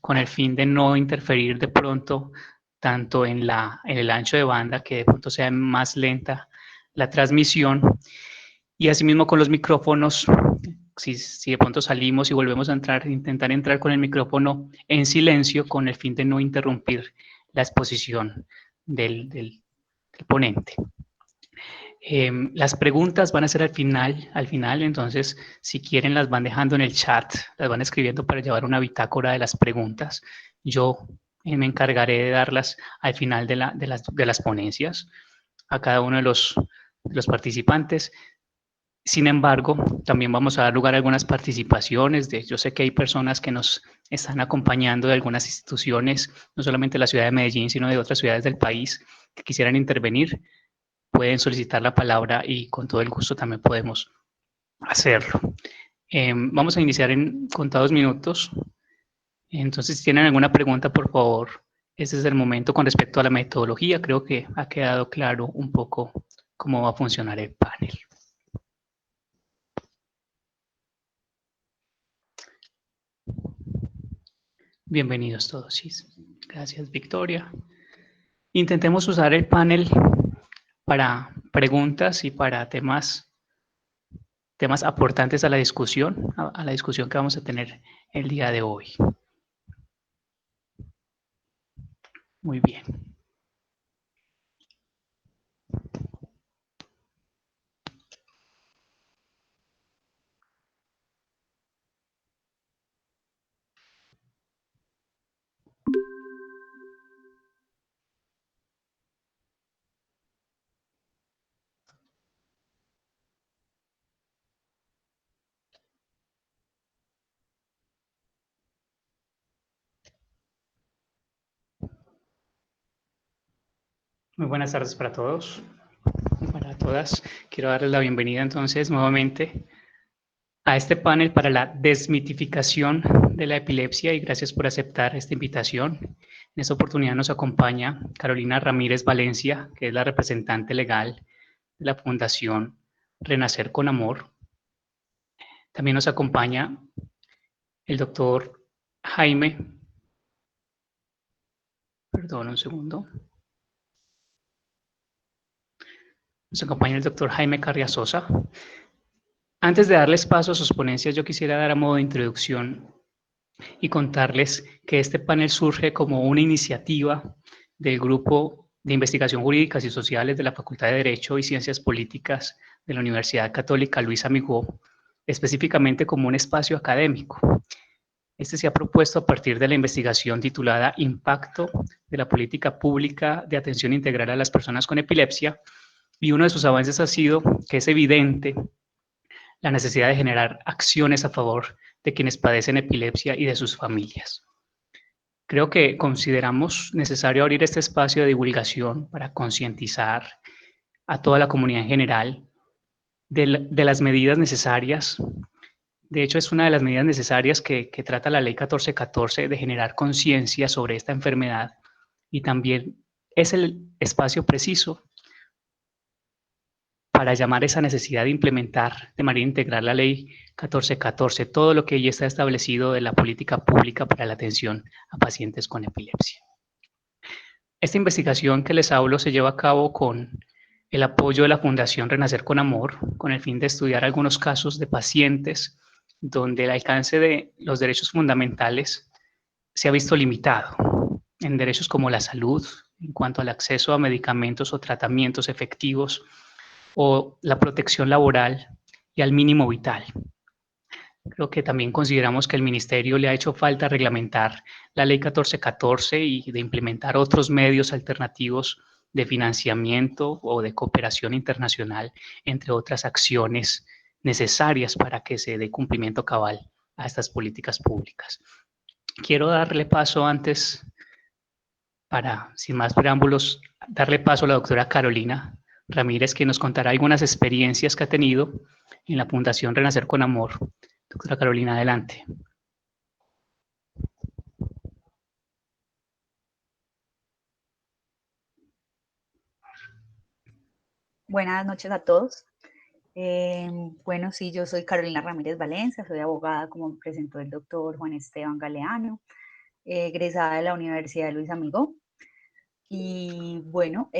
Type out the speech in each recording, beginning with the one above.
con el fin de no interferir de pronto tanto en el ancho de banda, que de pronto sea más lenta la transmisión, y asimismo con los micrófonos, si de pronto salimos y volvemos a entrar, intentar entrar con el micrófono en silencio con el fin de no interrumpir la exposición del ponente. Las preguntas van a ser al final, entonces si quieren las van dejando en el chat, las van escribiendo para llevar una bitácora de las preguntas. Yo me encargaré de darlas al final de las ponencias a cada uno de los participantes. Sin embargo, también vamos a dar lugar a algunas participaciones. Yo sé que hay personas que nos están acompañando de algunas instituciones, no solamente de la ciudad de Medellín, sino de otras ciudades del país, que quisieran intervenir. Pueden solicitar la palabra y con todo el gusto también podemos hacerlo. Vamos a iniciar en contados minutos. Entonces, si tienen alguna pregunta, por favor, este es el momento con respecto a la metodología. Creo que ha quedado claro un poco cómo va a funcionar el panel. Bienvenidos todos. Sí. Gracias, Victoria. Intentemos usar el panel para preguntas y para temas aportantes a la discusión que vamos a tener el día de hoy. Muy bien. Muy buenas tardes para todos y para todas. Quiero darles la bienvenida entonces nuevamente a este panel para la desmitificación de la epilepsia y gracias por aceptar esta invitación. En esta oportunidad nos acompaña Carolina Ramírez Valencia, que es la representante legal de la Fundación Renacer con Amor. También nos acompaña el doctor Jaime, perdón un segundo. Nos acompaña el doctor Jaime Carriazosa. Antes de darles paso a sus ponencias, yo quisiera dar a modo de introducción y contarles que este panel surge como una iniciativa del Grupo de Investigación Jurídicas y Sociales de la Facultad de Derecho y Ciencias Políticas de la Universidad Católica Luis Amigó, específicamente como un espacio académico. Este se ha propuesto a partir de la investigación titulada Impacto de la Política Pública de Atención Integral a las Personas con Epilepsia, y uno de sus avances ha sido que es evidente la necesidad de generar acciones a favor de quienes padecen epilepsia y de sus familias. Creo que consideramos necesario abrir este espacio de divulgación para concientizar a toda la comunidad en general de las medidas necesarias. De hecho, es una de las medidas necesarias que trata la Ley 1414 de generar conciencia sobre esta enfermedad y también es el espacio preciso para llamar esa necesidad de implementar de manera integral la Ley 1414, todo lo que ya está establecido de la política pública para la atención a pacientes con epilepsia. Esta investigación que les hablo se lleva a cabo con el apoyo de la Fundación Renacer con Amor, con el fin de estudiar algunos casos de pacientes donde el alcance de los derechos fundamentales se ha visto limitado en derechos como la salud, en cuanto al acceso a medicamentos o tratamientos efectivos, o la protección laboral y al mínimo vital. Creo que también consideramos que el Ministerio le ha hecho falta reglamentar la Ley 1414 y de implementar otros medios alternativos de financiamiento o de cooperación internacional, entre otras acciones necesarias para que se dé cumplimiento cabal a estas políticas públicas. Quiero darle paso antes, para, sin más preámbulos, darle paso a la doctora Carolina Ramírez, que nos contará algunas experiencias que ha tenido en la Fundación Renacer con Amor. Doctora Carolina, adelante. Buenas noches a todos. Sí, yo soy Carolina Ramírez Valencia, soy abogada, como presentó el doctor Juan Esteban Galeano. egresada de la Universidad Luis Amigo y bueno,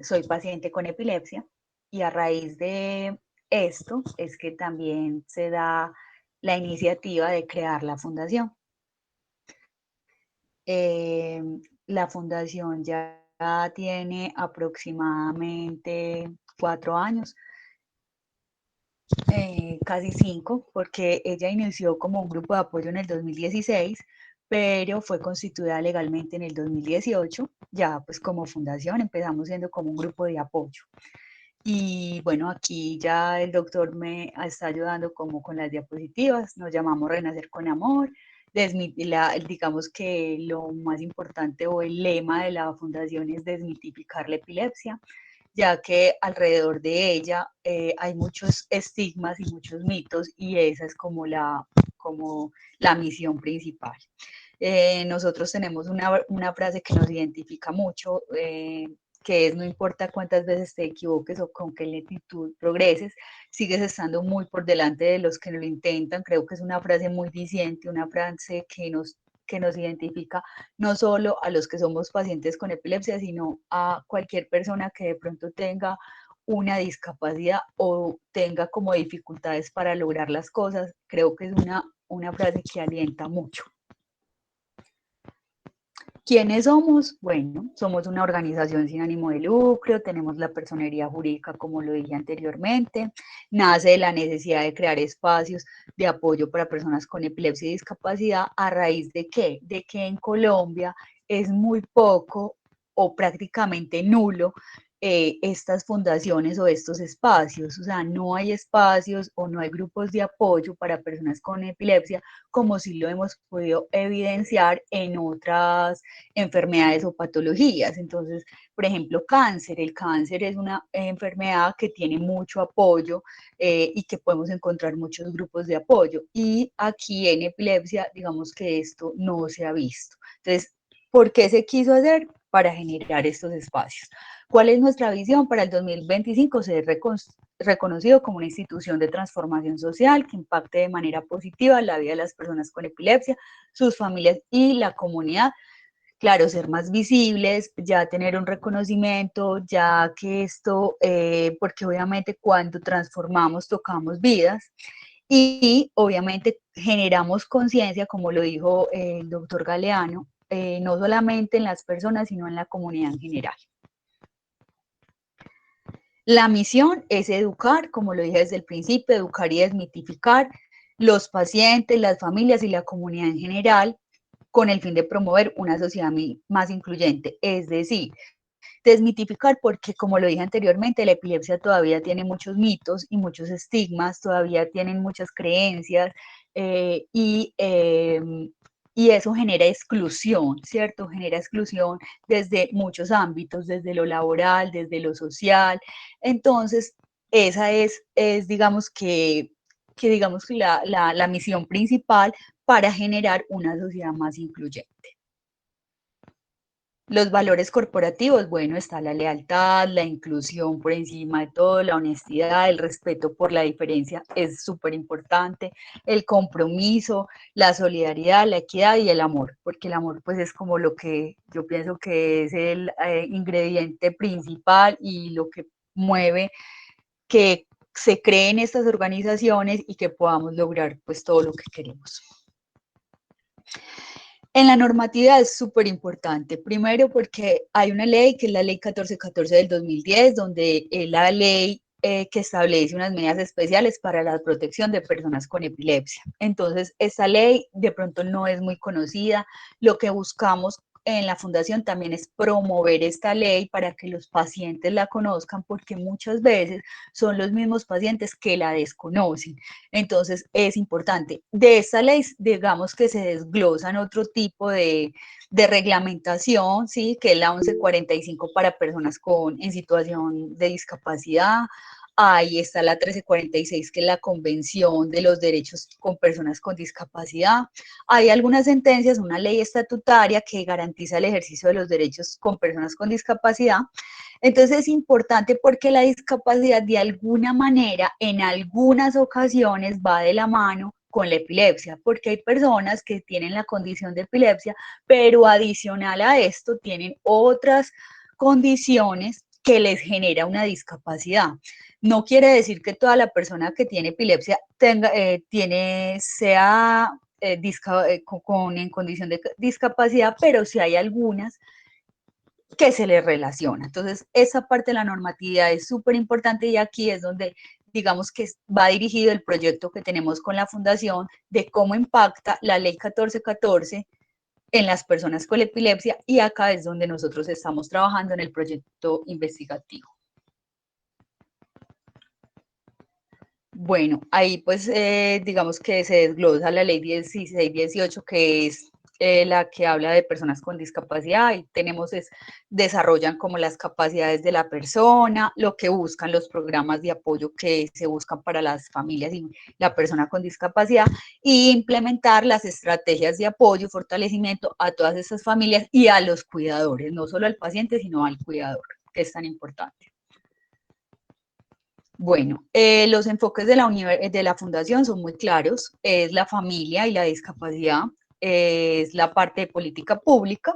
soy paciente con epilepsia y a raíz de esto es que también se da la iniciativa de crear la fundación. Eh, la fundación ya tiene aproximadamente 4 años, casi 5, porque ella inició como un grupo de apoyo en el 2016, pero fue constituida legalmente en el 2018, ya pues como fundación empezamos siendo como un grupo de apoyo. Y bueno, aquí ya el doctor me está ayudando como con las diapositivas, nos llamamos Renacer con Amor. Digamos que lo más importante o el lema de la fundación es desmitificar la epilepsia, ya que alrededor de ella hay muchos estigmas y muchos mitos y esa es como la misión principal. Nosotros tenemos una frase que nos identifica mucho, que es no importa cuántas veces te equivoques o con qué lentitud progreses, sigues estando muy por delante de los que lo intentan. Creo que es una frase muy diciente, una frase que nos identifica no solo a los que somos pacientes con epilepsia, sino a cualquier persona que de pronto tenga una discapacidad o tenga como dificultades para lograr las cosas. Creo que es una frase que alienta mucho. ¿Quiénes somos? Bueno, somos una organización sin ánimo de lucro, tenemos la personería jurídica, como lo dije anteriormente, nace de la necesidad de crear espacios de apoyo para personas con epilepsia y discapacidad. ¿A raíz de qué? De que en Colombia es muy poco o prácticamente nulo estas fundaciones o estos espacios, o sea, no hay espacios o no hay grupos de apoyo para personas con epilepsia como si lo hemos podido evidenciar en otras enfermedades o patologías. Entonces, por ejemplo, cáncer. El cáncer es una enfermedad que tiene mucho apoyo y que podemos encontrar muchos grupos de apoyo. Y aquí en epilepsia, digamos que esto no se ha visto. Entonces, ¿por qué se quiso hacer? Para generar estos espacios. ¿Cuál es nuestra visión para el 2025? Ser reconocido como una institución de transformación social que impacte de manera positiva la vida de las personas con epilepsia, sus familias y la comunidad. Claro, ser más visibles, ya tener un reconocimiento, ya que esto, porque obviamente cuando transformamos tocamos vidas y obviamente generamos conciencia, como lo dijo el doctor Galeano, no solamente en las personas, sino en la comunidad en general. La misión es educar, como lo dije desde el principio, educar y desmitificar los pacientes, las familias y la comunidad en general con el fin de promover una sociedad más incluyente. Es decir, desmitificar porque, como lo dije anteriormente, la epilepsia todavía tiene muchos mitos y muchos estigmas, todavía tienen muchas creencias eh, y, eh, y eso genera exclusión, ¿cierto? Genera exclusión desde muchos ámbitos, desde lo laboral, desde lo social. Entonces, esa es digamos que digamos la misión principal para generar una sociedad más incluyente. Los valores corporativos, bueno, está la lealtad, la inclusión por encima de todo, la honestidad, el respeto por la diferencia es súper importante, el compromiso, la solidaridad, la equidad y el amor, porque el amor pues es como lo que yo pienso que es el ingrediente principal y lo que mueve que se creen estas organizaciones y que podamos lograr pues todo lo que queremos. En la normatividad es súper importante, primero porque hay una ley que es la ley 1414 del 2010, donde es la ley que establece unas medidas especiales para la protección de personas con epilepsia. Entonces, esa ley de pronto no es muy conocida. Lo que buscamos en la fundación también es promover esta ley para que los pacientes la conozcan, porque muchas veces son los mismos pacientes que la desconocen. Entonces, es importante. De esta ley, digamos que se desglosan otro tipo de reglamentación, ¿sí? Que es la 1145 para personas en situación de discapacidad. Ahí está la 1346, que es la Convención de los Derechos con Personas con Discapacidad. Hay algunas sentencias, una ley estatutaria que garantiza el ejercicio de los derechos con personas con discapacidad. Entonces es importante porque la discapacidad de alguna manera, en algunas ocasiones, va de la mano con la epilepsia, porque hay personas que tienen la condición de epilepsia, pero adicional a esto tienen otras condiciones que les genera una discapacidad. No quiere decir que toda la persona que tiene epilepsia sea en condición de discapacidad, pero sí hay algunas que se les relaciona. Entonces, esa parte de la normatividad es súper importante y aquí es donde, digamos, que va dirigido el proyecto que tenemos con la Fundación de cómo impacta la Ley 1414 en las personas con epilepsia, y acá es donde nosotros estamos trabajando en el proyecto investigativo. Bueno, ahí pues digamos que se desglosa la ley 1618, que es la que habla de personas con discapacidad, y desarrollan como las capacidades de la persona, lo que buscan los programas de apoyo que se buscan para las familias y la persona con discapacidad, y implementar las estrategias de apoyo y fortalecimiento a todas esas familias y a los cuidadores, no solo al paciente, sino al cuidador, que es tan importante. Bueno, los enfoques de la Fundación son muy claros, es la familia y la discapacidad, es la parte de política pública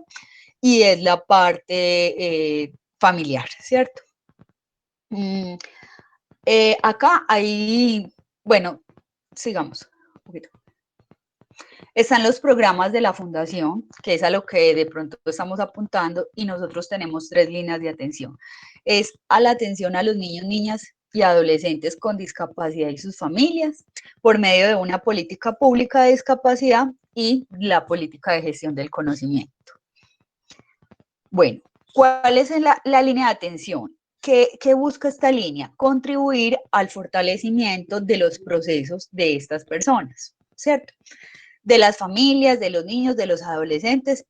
y es la parte familiar, ¿cierto? Acá hay, bueno, sigamos un poquito. Están los programas de la Fundación, que es a lo que de pronto estamos apuntando, y nosotros tenemos 3 líneas de atención. Es a la atención a los niños, niñas y adolescentes con discapacidad y sus familias, por medio de una política pública de discapacidad y la política de gestión del conocimiento. Bueno, ¿cuál es la línea de atención? ¿Qué busca esta línea? Contribuir al fortalecimiento de los procesos de estas personas, ¿cierto? De las familias, de los niños, de los adolescentes,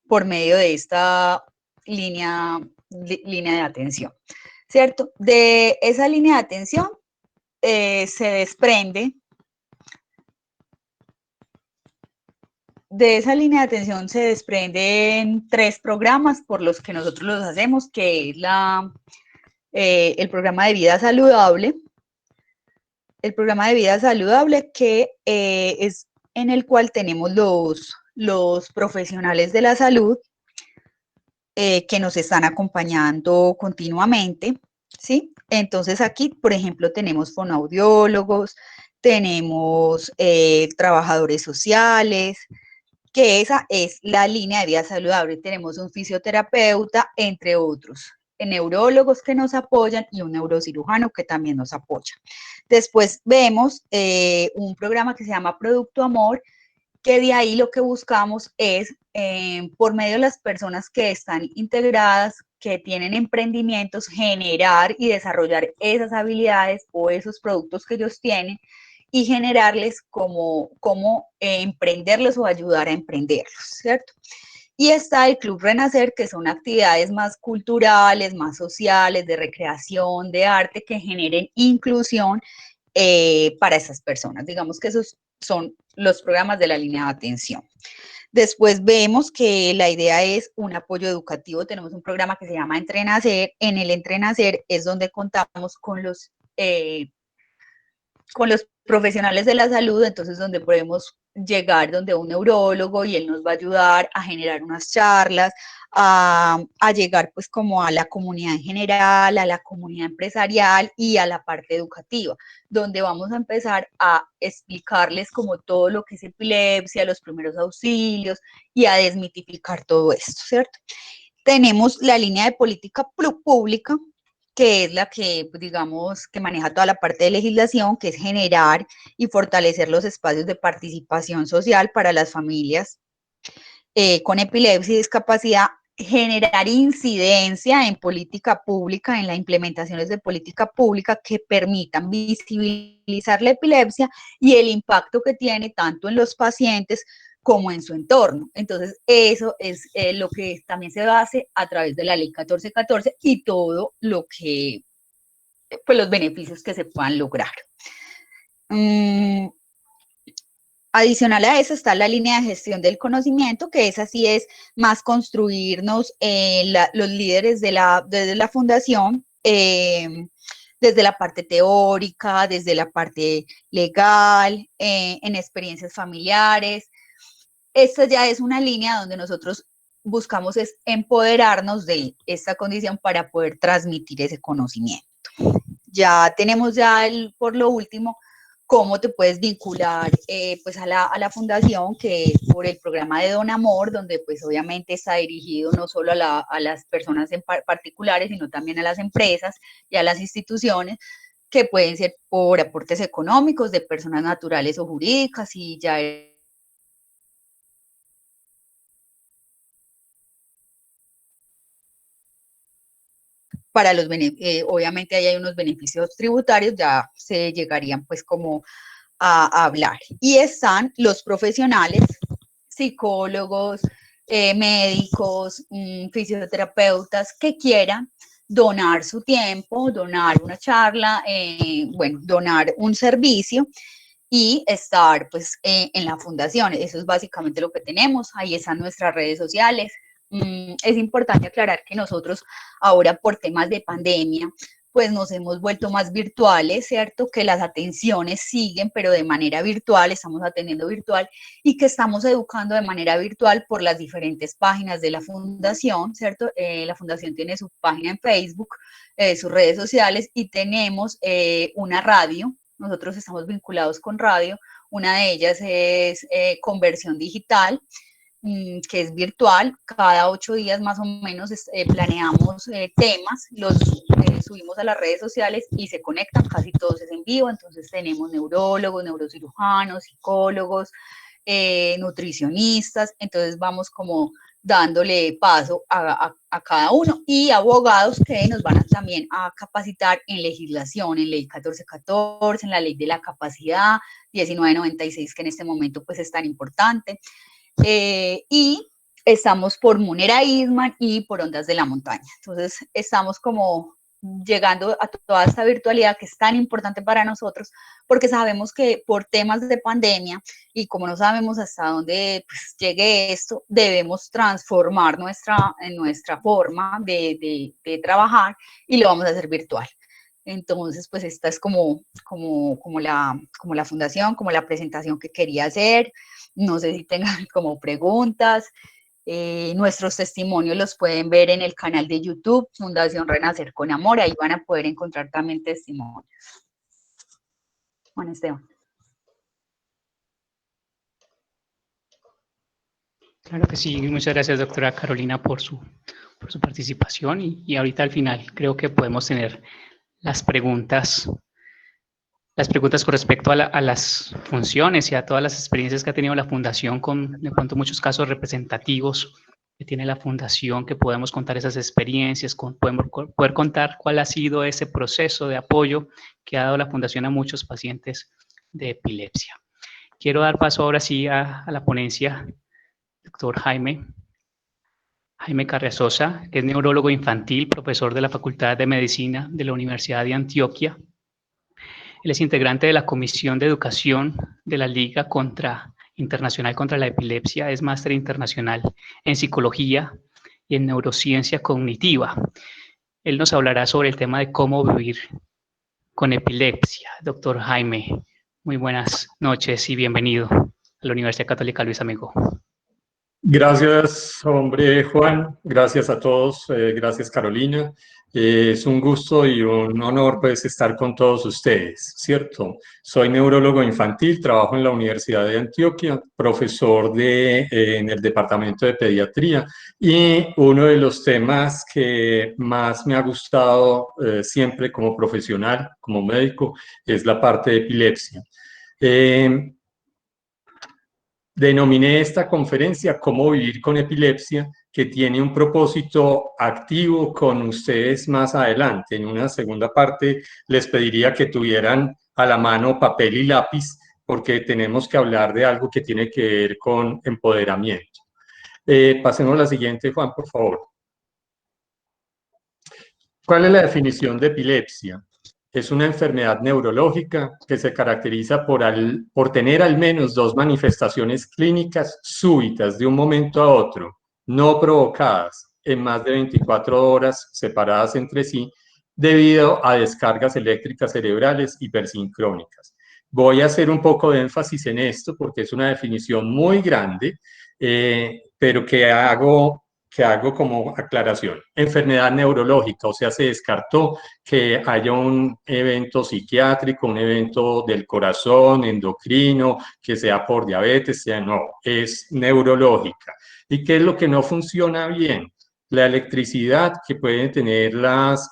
por medio de esta línea de atención, ¿cierto? De esa línea de atención se desprende, en 3 programas por los que nosotros los hacemos, que es el programa de vida saludable, que es en el cual tenemos los profesionales de la salud que nos están acompañando continuamente, ¿sí? Entonces aquí, por ejemplo, tenemos fonoaudiólogos, tenemos trabajadores sociales, que esa es la línea de vida saludable. Tenemos un fisioterapeuta, entre otros, neurólogos que nos apoyan y un neurocirujano que también nos apoya. Después vemos un programa que se llama Producto Amor, que de ahí lo que buscamos es, por medio de las personas que están integradas, que tienen emprendimientos, generar y desarrollar esas habilidades o esos productos que ellos tienen y generarles cómo emprenderlos o ayudar a emprenderlos, ¿cierto? Y está el Club Renacer, que son actividades más culturales, más sociales, de recreación, de arte, que generen inclusión para esas personas. Digamos que esos son los programas de la línea de atención. Después vemos que la idea es un apoyo educativo. Tenemos un programa que se llama Entrenacer. En el Entrenacer es donde contamos con los profesionales de la salud, entonces donde podemos llegar donde un neurólogo y él nos va a ayudar a generar unas charlas, a llegar pues como a la comunidad en general, a la comunidad empresarial y a la parte educativa, donde vamos a empezar a explicarles como todo lo que es epilepsia, los primeros auxilios y a desmitificar todo esto, ¿cierto? Tenemos la línea de política pública, que es la que, pues, digamos, que maneja toda la parte de legislación, que es generar y fortalecer los espacios de participación social para las familias con epilepsia y discapacidad, generar incidencia en política pública, en las implementaciones de política pública que permitan visibilizar la epilepsia y el impacto que tiene tanto en los pacientes como en su entorno. Entonces, eso es lo que también se hace a través de la ley 1414 y todo lo que, pues los beneficios que se puedan lograr. Adicional a eso está la línea de gestión del conocimiento, que esa sí es más construirnos los líderes desde la fundación, desde la parte teórica, desde la parte legal, en experiencias familiares. Esta ya es una línea donde nosotros buscamos es empoderarnos de esta condición para poder transmitir ese conocimiento. Ya tenemos ya por lo último cómo te puedes vincular pues a la fundación, que por el programa de Don Amor, donde pues obviamente está dirigido no solo a las personas en particulares, sino también a las empresas y a las instituciones, que pueden ser por aportes económicos de personas naturales o jurídicas, y ya para los obviamente ahí hay unos beneficios tributarios, ya se llegarían pues como a hablar. Y están los profesionales, psicólogos, médicos, fisioterapeutas que quieran donar su tiempo, donar una charla, bueno, donar un servicio y estar pues en la fundación. Eso es básicamente lo que tenemos. Ahí están nuestras redes sociales. Es importante aclarar que nosotros ahora por temas de pandemia pues nos hemos vuelto más virtuales, ¿cierto? Que las atenciones siguen, pero de manera virtual, estamos atendiendo virtual, y que estamos educando de manera virtual por las diferentes páginas de la fundación, ¿cierto? La fundación tiene su página en Facebook, sus redes sociales, y tenemos una radio. Nosotros estamos vinculados con radio. Una de ellas es Conversión Digital, que es virtual. Cada 8 días más o menos planeamos temas, los subimos a las redes sociales y se conectan, casi todos es en vivo. Entonces tenemos neurólogos, neurocirujanos, psicólogos, nutricionistas. Entonces vamos como dándole paso a cada uno, y abogados que nos van también a capacitar en legislación, en ley 1414, en la ley de la capacidad 1996, que en este momento pues es tan importante. Y estamos por Munera Isman y por Ondas de la Montaña. Entonces estamos como llegando a toda esta virtualidad que es tan importante para nosotros, porque sabemos que por temas de pandemia, y como no sabemos hasta dónde pues, llegue esto, debemos transformar nuestra forma de trabajar, y lo vamos a hacer virtual. Entonces, pues esta es como la fundación, como la presentación que quería hacer. No sé si tengan como preguntas. Nuestros testimonios los pueden ver en el canal de YouTube, Fundación Renacer con Amor. Ahí van a poder encontrar también testimonios. Juan Esteban. Claro que sí. Muchas gracias, doctora Carolina, por su participación. Y ahorita al final creo que podemos tener las preguntas con respecto a las funciones y a todas las experiencias que ha tenido la Fundación, con de pronto muchos casos representativos que tiene la Fundación, que podemos contar esas experiencias, poder contar cuál ha sido ese proceso de apoyo que ha dado la Fundación a muchos pacientes de epilepsia. Quiero dar paso ahora sí a la ponencia, doctor Jaime Carriazosa, que es neurólogo infantil, profesor de la Facultad de Medicina de la Universidad de Antioquia. Él es integrante de la Comisión de Educación de la Liga Internacional contra la Epilepsia, es máster internacional en Psicología y en Neurociencia Cognitiva. Él nos hablará sobre el tema de cómo vivir con epilepsia. Doctor Jaime, muy buenas noches y bienvenido a la Universidad Católica Luis Amigo. Gracias, hombre Juan, gracias a todos, gracias Carolina. Es un gusto y un honor pues estar con todos ustedes, ¿cierto? Soy neurólogo infantil, trabajo en la Universidad de Antioquia, profesor en el Departamento de Pediatría, y uno de los temas que más me ha gustado siempre como profesional, como médico, es la parte de epilepsia. Denominé esta conferencia Cómo vivir con epilepsia, que tiene un propósito activo con ustedes más adelante. En una segunda parte les pediría que tuvieran a la mano papel y lápiz, porque tenemos que hablar de algo que tiene que ver con empoderamiento. Pasemos a la siguiente, Juan, por favor. ¿Cuál es la definición de epilepsia? Es una enfermedad neurológica que se caracteriza por tener al menos 2 manifestaciones clínicas súbitas de un momento a otro, no provocadas, en más de 24 horas separadas entre sí, debido a descargas eléctricas cerebrales hipersincrónicas. Voy a hacer un poco de énfasis en esto porque es una definición muy grande, pero que hago como aclaración. Enfermedad neurológica, o sea, se descartó que haya un evento psiquiátrico, un evento del corazón, endocrino, que sea por diabetes, no, es neurológica. ¿Y qué es lo que no funciona bien? La electricidad que pueden tener las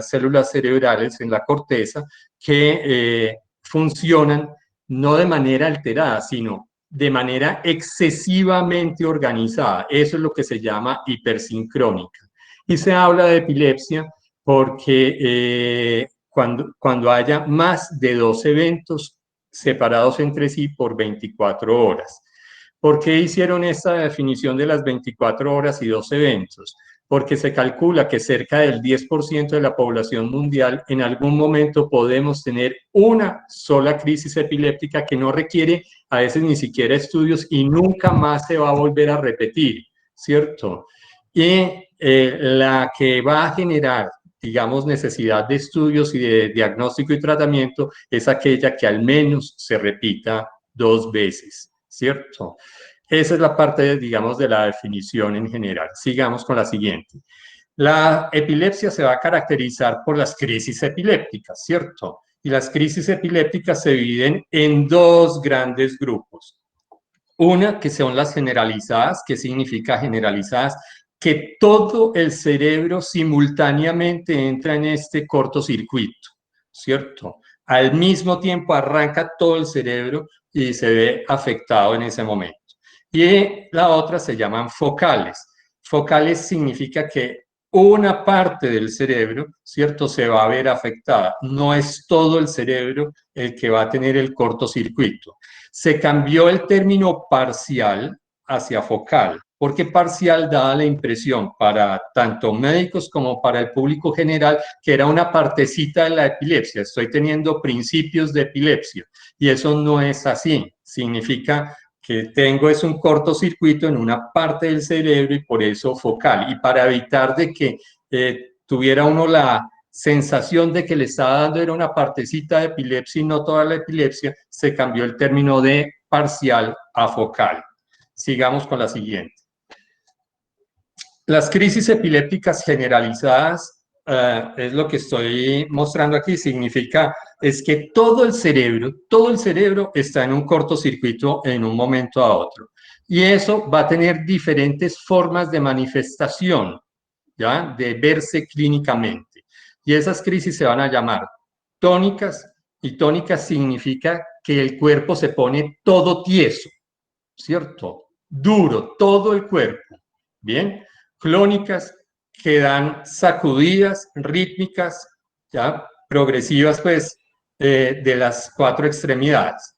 células cerebrales en la corteza que funcionan no de manera alterada, sino de manera excesivamente organizada. Eso es lo que se llama hipersincrónica. Y se habla de epilepsia porque cuando haya más de 2 eventos separados entre sí por 24 horas. ¿Por qué hicieron esta definición de las 24 horas y 2 eventos? Porque se calcula que cerca del 10% de la población mundial en algún momento podemos tener una sola crisis epiléptica que no requiere a veces ni siquiera estudios y nunca más se va a volver a repetir, ¿cierto? Y la que va a generar, digamos, necesidad de estudios y de diagnóstico y tratamiento es aquella que al menos se repita 2 veces, ¿cierto? Esa es la parte, digamos, de la definición en general. Sigamos con la siguiente. La epilepsia se va a caracterizar por las crisis epilépticas, ¿cierto? Y las crisis epilépticas se dividen en 2 grandes grupos. Una que son las generalizadas. ¿Qué significa generalizadas? Que todo el cerebro simultáneamente entra en este cortocircuito, ¿cierto? Al mismo tiempo arranca todo el cerebro y se ve afectado en ese momento. Y la otra se llaman focales. Focales significa que una parte del cerebro, ¿cierto?, se va a ver afectada. No es todo el cerebro el que va a tener el cortocircuito. Se cambió el término parcial hacia focal, porque parcial daba la impresión para tanto médicos como para el público general que era una partecita de la epilepsia. Estoy teniendo principios de epilepsia y eso no es así. Significa que tengo es un cortocircuito en una parte del cerebro y por eso focal. Y para evitar de que tuviera uno la sensación de que le estaba dando era una partecita de epilepsia y no toda la epilepsia, se cambió el término de parcial a focal. Sigamos con la siguiente. Las crisis epilépticas generalizadas, es lo que estoy mostrando aquí, significa es que todo el cerebro está en un cortocircuito en un momento a otro. Y eso va a tener diferentes formas de manifestación, ¿ya? De verse clínicamente. Y esas crisis se van a llamar tónicas, y tónicas significa que el cuerpo se pone todo tieso, ¿cierto? Duro, todo el cuerpo. Bien, clónicas que dan sacudidas rítmicas, ¿ya? Progresivas, pues, de las 4 extremidades.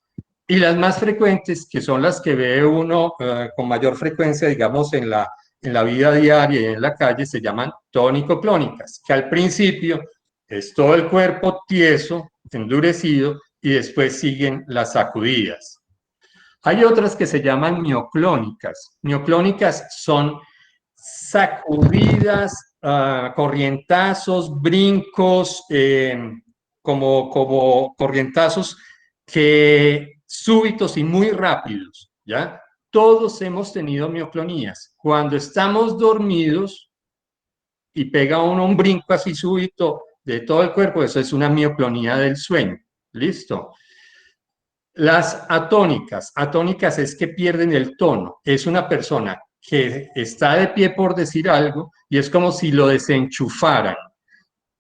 Y las más frecuentes, que son las que ve uno con mayor frecuencia, digamos, en la vida diaria y en la calle, se llaman tónico-clónicas, que al principio es todo el cuerpo tieso, endurecido, y después siguen las sacudidas. Hay otras que se llaman mioclónicas. Mioclónicas son sacudidas, corrientazos, brincos, como corrientazos que súbitos y muy rápidos, ¿ya? Todos hemos tenido mioclonías. Cuando estamos dormidos y pega uno un brinco así súbito de todo el cuerpo, eso es una mioclonía del sueño. ¿Listo? Las atónicas es que pierden el tono. Es una persona que está de pie por decir algo y es como si lo desenchufaran.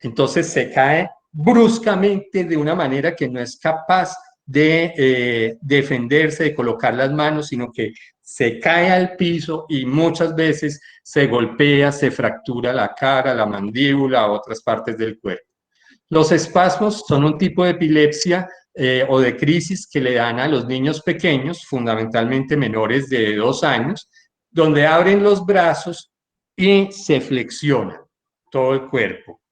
Entonces se cae bruscamente de una manera que no es capaz de defenderse, de colocar las manos, sino que se cae al piso y muchas veces se golpea, se fractura la cara, la mandíbula, otras partes del cuerpo. Los espasmos son un tipo de epilepsia o de crisis que le dan a los niños pequeños, fundamentalmente menores de 2 años, donde abren los brazos y se flexiona todo el cuerpo.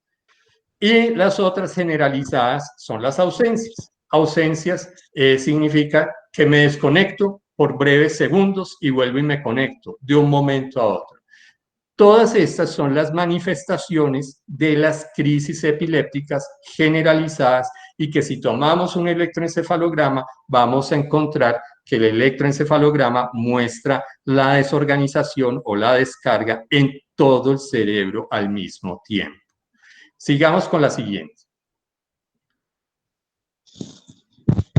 Y las otras generalizadas son las ausencias. Ausencias significa que me desconecto por breves segundos y vuelvo y me conecto de un momento a otro. Todas estas son las manifestaciones de las crisis epilépticas generalizadas y que si tomamos un electroencefalograma vamos a encontrar que el electroencefalograma muestra la desorganización o la descarga en todo el cerebro al mismo tiempo. Sigamos con la siguiente.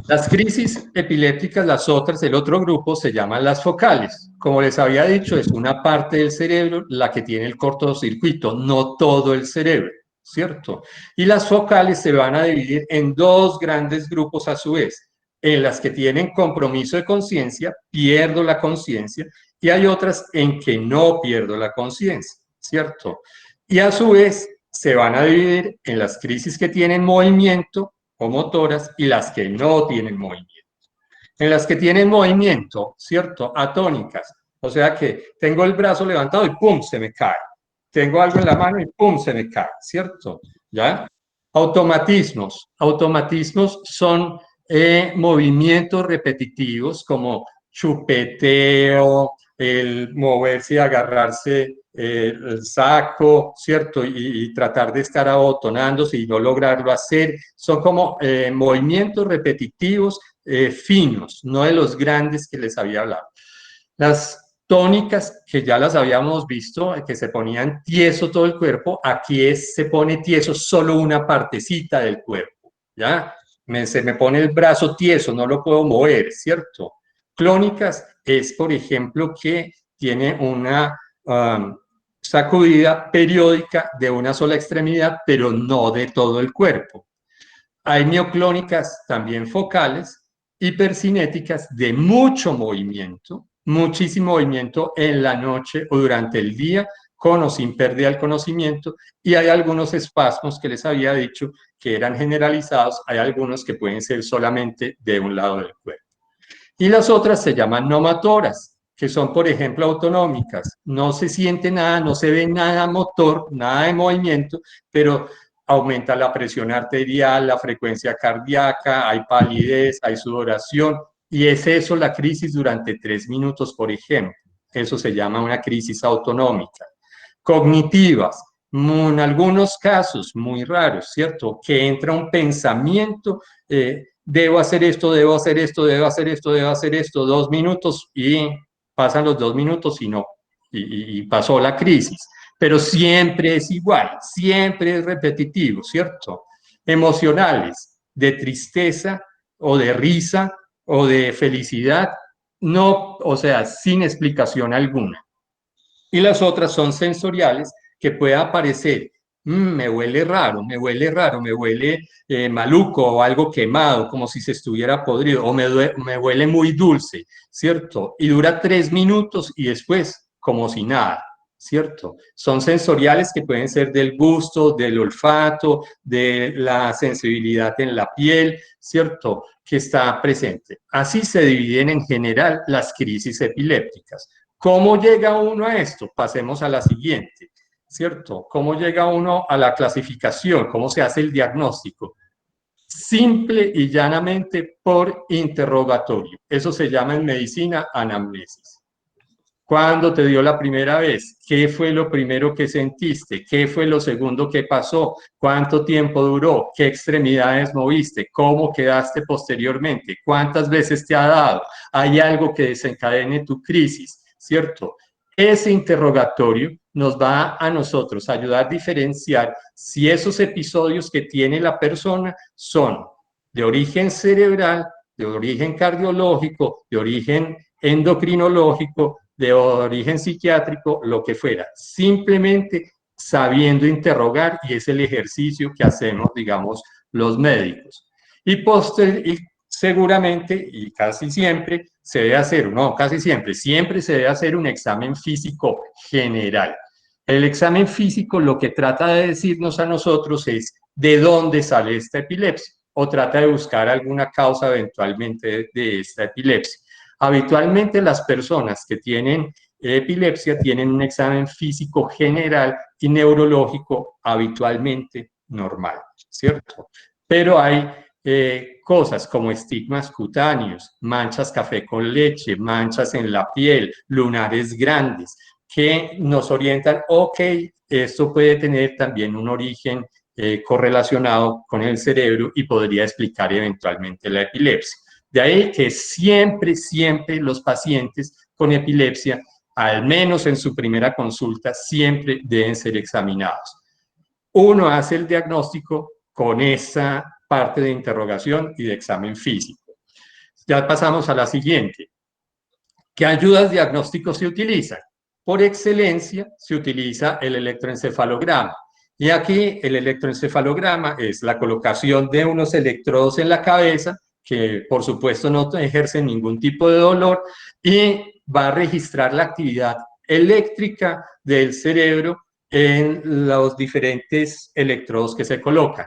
Las crisis epilépticas, las otras, el otro grupo se llaman las focales. Como les había dicho, es una parte del cerebro la que tiene el cortocircuito, no todo el cerebro, ¿cierto? Y las focales se van a dividir en dos grandes grupos a su vez, en las que tienen compromiso de conciencia, pierdo la conciencia, y hay otras en que no pierdo la conciencia, ¿cierto? Y a su vez se van a dividir en las crisis que tienen movimiento o motoras y las que no tienen movimiento. En las que tienen movimiento, ¿cierto? Atónicas, o sea que tengo el brazo levantado y ¡pum! Se me cae. Tengo algo en la mano y ¡pum! Se me cae, ¿cierto? ¿Ya? Automatismos. Automatismos son movimientos repetitivos como chupeteo, el moverse y agarrarse el saco, ¿cierto? Y tratar de estar abotonándose y no lograrlo hacer. Son como movimientos repetitivos finos, no de los grandes que les había hablado. Las tónicas, que ya las habíamos visto, que se ponían tieso todo el cuerpo, aquí se pone tieso solo una partecita del cuerpo, ¿ya? Se me pone el brazo tieso, no lo puedo mover, ¿cierto? Clónicas es, por ejemplo, que tiene una sacudida periódica de una sola extremidad, pero no de todo el cuerpo. Hay mioclónicas también focales, hipercinéticas de mucho movimiento, muchísimo movimiento en la noche o durante el día, con o sin pérdida del conocimiento, y hay algunos espasmos que les había dicho que eran generalizados, hay algunos que pueden ser solamente de un lado del cuerpo. Y las otras se llaman nomatoras, que son, por ejemplo, autonómicas. No se siente nada, no se ve nada motor, nada de movimiento, pero aumenta la presión arterial, la frecuencia cardíaca, hay palidez, hay sudoración, y es eso la crisis durante 3 minutos, por ejemplo. Eso se llama una crisis autonómica. Cognitivas, en algunos casos muy raros, ¿cierto? Que entra un pensamiento, debo hacer esto, debo hacer esto, debo hacer esto, debo hacer esto, 2 minutos y pasan los 2 minutos y no, y pasó la crisis. Pero siempre es igual, siempre es repetitivo, ¿cierto? Emocionales, de tristeza o de risa o de felicidad, no, o sea, sin explicación alguna. Y las otras son sensoriales, que puede aparecer, me huele raro, me huele raro, me huele maluco o algo quemado, como si se estuviera podrido, o me huele muy dulce, ¿cierto? Y dura 3 minutos y después, como si nada, ¿cierto? Son sensoriales que pueden ser del gusto, del olfato, de la sensibilidad en la piel, ¿cierto? Que está presente. Así se dividen en general las crisis epilépticas. ¿Cómo llega uno a esto? Pasemos a la siguiente, ¿cierto? ¿Cómo llega uno a la clasificación? ¿Cómo se hace el diagnóstico? Simple y llanamente por interrogatorio. Eso se llama en medicina anamnesis. ¿Cuándo te dio la primera vez? ¿Qué fue lo primero que sentiste? ¿Qué fue lo segundo que pasó? ¿Cuánto tiempo duró? ¿Qué extremidades moviste? ¿Cómo quedaste posteriormente? ¿Cuántas veces te ha dado? ¿Hay algo que desencadene tu crisis? ¿Cierto? Ese interrogatorio nos va a nosotros a ayudar a diferenciar si esos episodios que tiene la persona son de origen cerebral, de origen cardiológico, de origen endocrinológico, de origen psiquiátrico, lo que fuera. Simplemente sabiendo interrogar, y es el ejercicio que hacemos, digamos, los médicos. Y seguramente, y casi siempre, se debe hacer, no, casi siempre, siempre se debe hacer un examen físico general. El examen físico lo que trata de decirnos a nosotros es de dónde sale esta epilepsia, o trata de buscar alguna causa eventualmente de esta epilepsia. Habitualmente las personas que tienen epilepsia tienen un examen físico general y neurológico habitualmente normal, ¿cierto? Pero hay cosas como estigmas cutáneos, manchas café con leche, manchas en la piel, lunares grandes, que nos orientan, ok, esto puede tener también un origen correlacionado con el cerebro y podría explicar eventualmente la epilepsia. De ahí que siempre, siempre los pacientes con epilepsia, al menos en su primera consulta, siempre deben ser examinados. Uno hace el diagnóstico con esa parte de interrogación y de examen físico. Ya pasamos a la siguiente. ¿Qué ayudas diagnósticos se utilizan? Por excelencia se utiliza el electroencefalograma. Y aquí el electroencefalograma es la colocación de unos electrodos en la cabeza que por supuesto no ejercen ningún tipo de dolor y va a registrar la actividad eléctrica del cerebro en los diferentes electrodos que se colocan.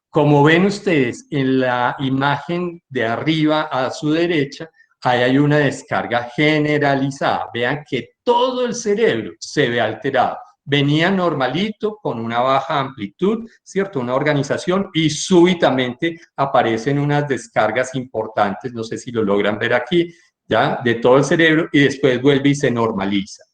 Como ven ustedes en la imagen de arriba a su derecha, ahí hay una descarga generalizada. Vean que todo el cerebro se ve alterado. Venía normalito con una baja amplitud, ¿cierto? Una organización y súbitamente aparecen unas descargas importantes, no sé si lo logran ver aquí, ¿ya? De todo el cerebro y después vuelve y se normaliza.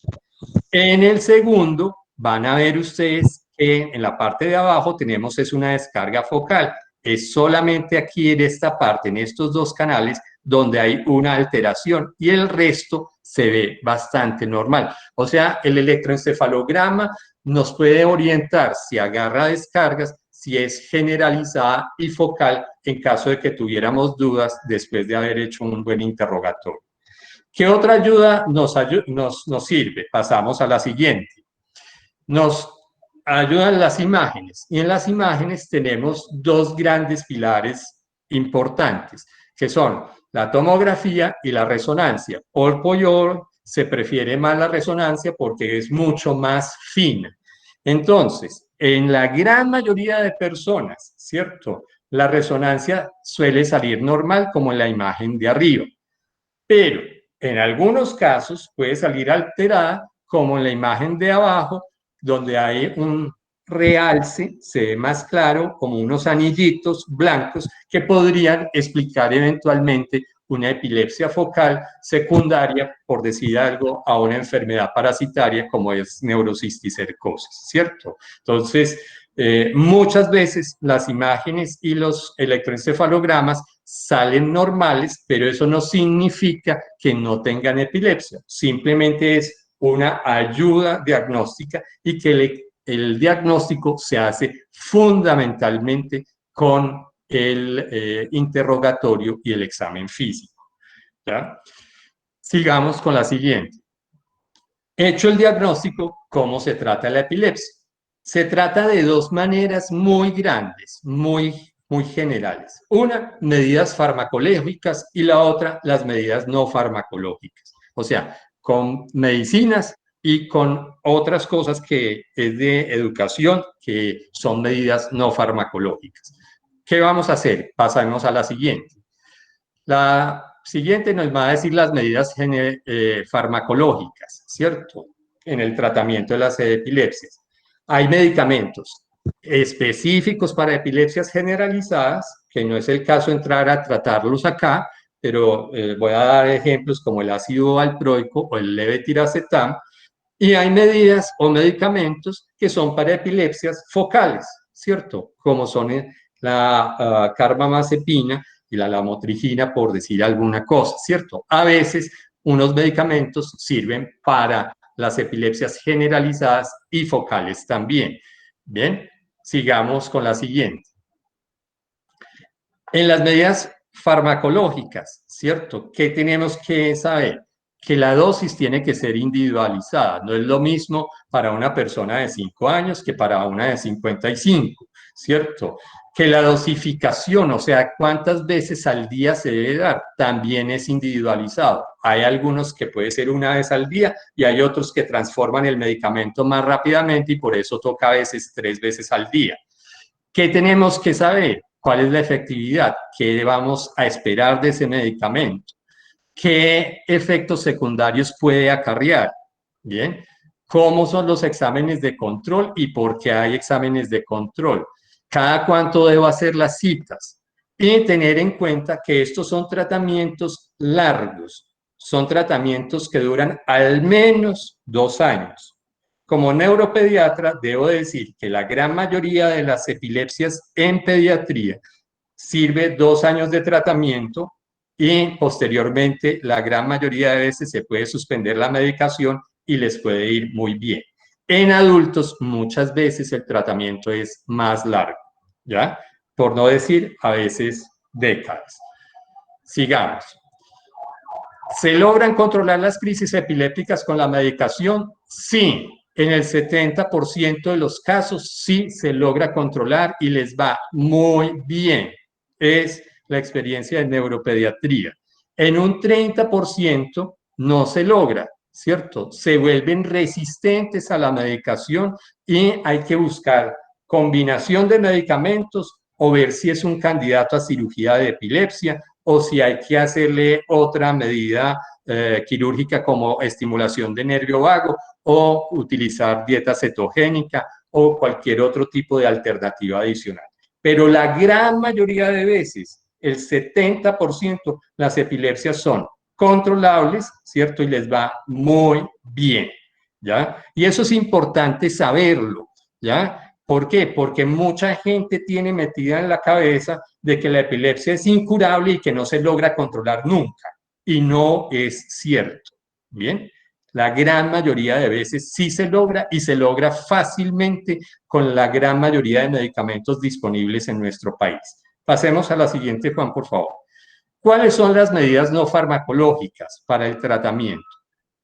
En el segundo van a ver ustedes que en la parte de abajo tenemos es una descarga focal. Es solamente aquí en esta parte, en estos dos canales, donde hay una alteración y el resto se ve bastante normal. O sea, el electroencefalograma nos puede orientar si agarra descargas, si es generalizada y focal en caso de que tuviéramos dudas después de haber hecho un buen interrogatorio. ¿Qué otra ayuda nos sirve? Pasamos a la siguiente. Nos ayudan las imágenes y en las imágenes tenemos dos grandes pilares importantes que son la tomografía y la resonancia. Hoy por hoy se prefiere más la resonancia porque es mucho más fina. Entonces, en la gran mayoría de personas, ¿cierto? La resonancia suele salir normal como en la imagen de arriba, pero en algunos casos puede salir alterada como en la imagen de abajo, donde hay un realce, se ve más claro, como unos anillitos blancos que podrían explicar eventualmente una epilepsia focal secundaria, por decir algo, a una enfermedad parasitaria como es neurocisticercosis, ¿cierto? Entonces, muchas veces las imágenes y los electroencefalogramas salen normales, pero eso no significa que no tengan epilepsia, simplemente es una ayuda diagnóstica y que el diagnóstico se hace fundamentalmente con el interrogatorio y el examen físico. ¿Ya? Sigamos con la siguiente. Hecho el diagnóstico, ¿cómo se trata la epilepsia? Se trata de dos maneras muy grandes, muy generales. Una, medidas farmacológicas y la otra, las medidas no farmacológicas. O sea, con medicinas y con otras cosas que es de educación, que son medidas no farmacológicas. ¿Qué vamos a hacer? Pasamos a la siguiente. La siguiente nos va a decir las medidas farmacológicas, ¿cierto? En el tratamiento de las epilepsias. Hay medicamentos específicos para epilepsias generalizadas, que no es el caso entrar a tratarlos acá, pero voy a dar ejemplos como el ácido valproico o el levetiracetam, y hay medidas o medicamentos que son para epilepsias focales, ¿cierto? Como son la carbamazepina y la lamotrigina, por decir alguna cosa, ¿cierto? A veces unos medicamentos sirven para las epilepsias generalizadas y focales también. Bien, sigamos con la siguiente. En las medidas farmacológicas, ¿cierto? ¿Qué tenemos que saber? Que la dosis tiene que ser individualizada. No es lo mismo para una persona de 5 años que para una de 55, ¿cierto? Que la dosificación, o sea, cuántas veces al día se debe dar, también es individualizado. Hay algunos que puede ser una vez al día y hay otros que transforman el medicamento más rápidamente y por eso toca a veces 3 veces al día. ¿Qué tenemos que saber? ¿Cuál es la efectividad? ¿Qué vamos a esperar de ese medicamento? ¿Qué efectos secundarios puede acarrear? Bien, ¿cómo son los exámenes de control y por qué hay exámenes de control? ¿Cada cuánto debo hacer las citas? Y tener en cuenta que estos son tratamientos largos, son tratamientos que duran al menos 2 años. Como neuropediatra, debo decir que la gran mayoría de las epilepsias en pediatría sirve 2 años de tratamiento y posteriormente la gran mayoría de veces se puede suspender la medicación y les puede ir muy bien. En adultos muchas veces el tratamiento es más largo, ¿ya? Por no decir a veces décadas. Sigamos. ¿Se logran controlar las crisis epilépticas con la medicación? Sí, en el 70% de los casos sí se logra controlar y les va muy bien. Es la experiencia de neuropediatría. En un 30% no se logra, ¿cierto? Se vuelven resistentes a la medicación y hay que buscar combinación de medicamentos o ver si es un candidato a cirugía de epilepsia o si hay que hacerle otra medida quirúrgica como estimulación de nervio vago o utilizar dieta cetogénica o cualquier otro tipo de alternativa adicional. Pero la gran mayoría de veces, el 70%, las epilepsias son controlables, ¿cierto? Y les va muy bien, ¿ya? Y eso es importante saberlo, ¿ya? ¿Por qué? Porque mucha gente tiene metida en la cabeza de que la epilepsia es incurable y que no se logra controlar nunca. Y no es cierto. Bien, la gran mayoría de veces sí se logra y se logra fácilmente con la gran mayoría de medicamentos disponibles en nuestro país. Pasemos a la siguiente, Juan, por favor. ¿Cuáles son las medidas no farmacológicas para el tratamiento?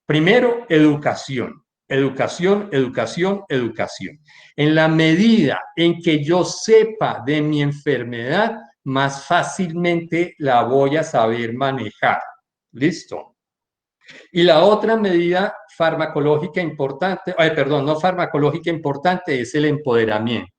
Primero, educación. Educación, educación, educación. En la medida en que yo sepa de mi enfermedad, más fácilmente la voy a saber manejar. ¿Listo? Y la otra medida farmacológica importante, perdón, no farmacológica importante, es el empoderamiento.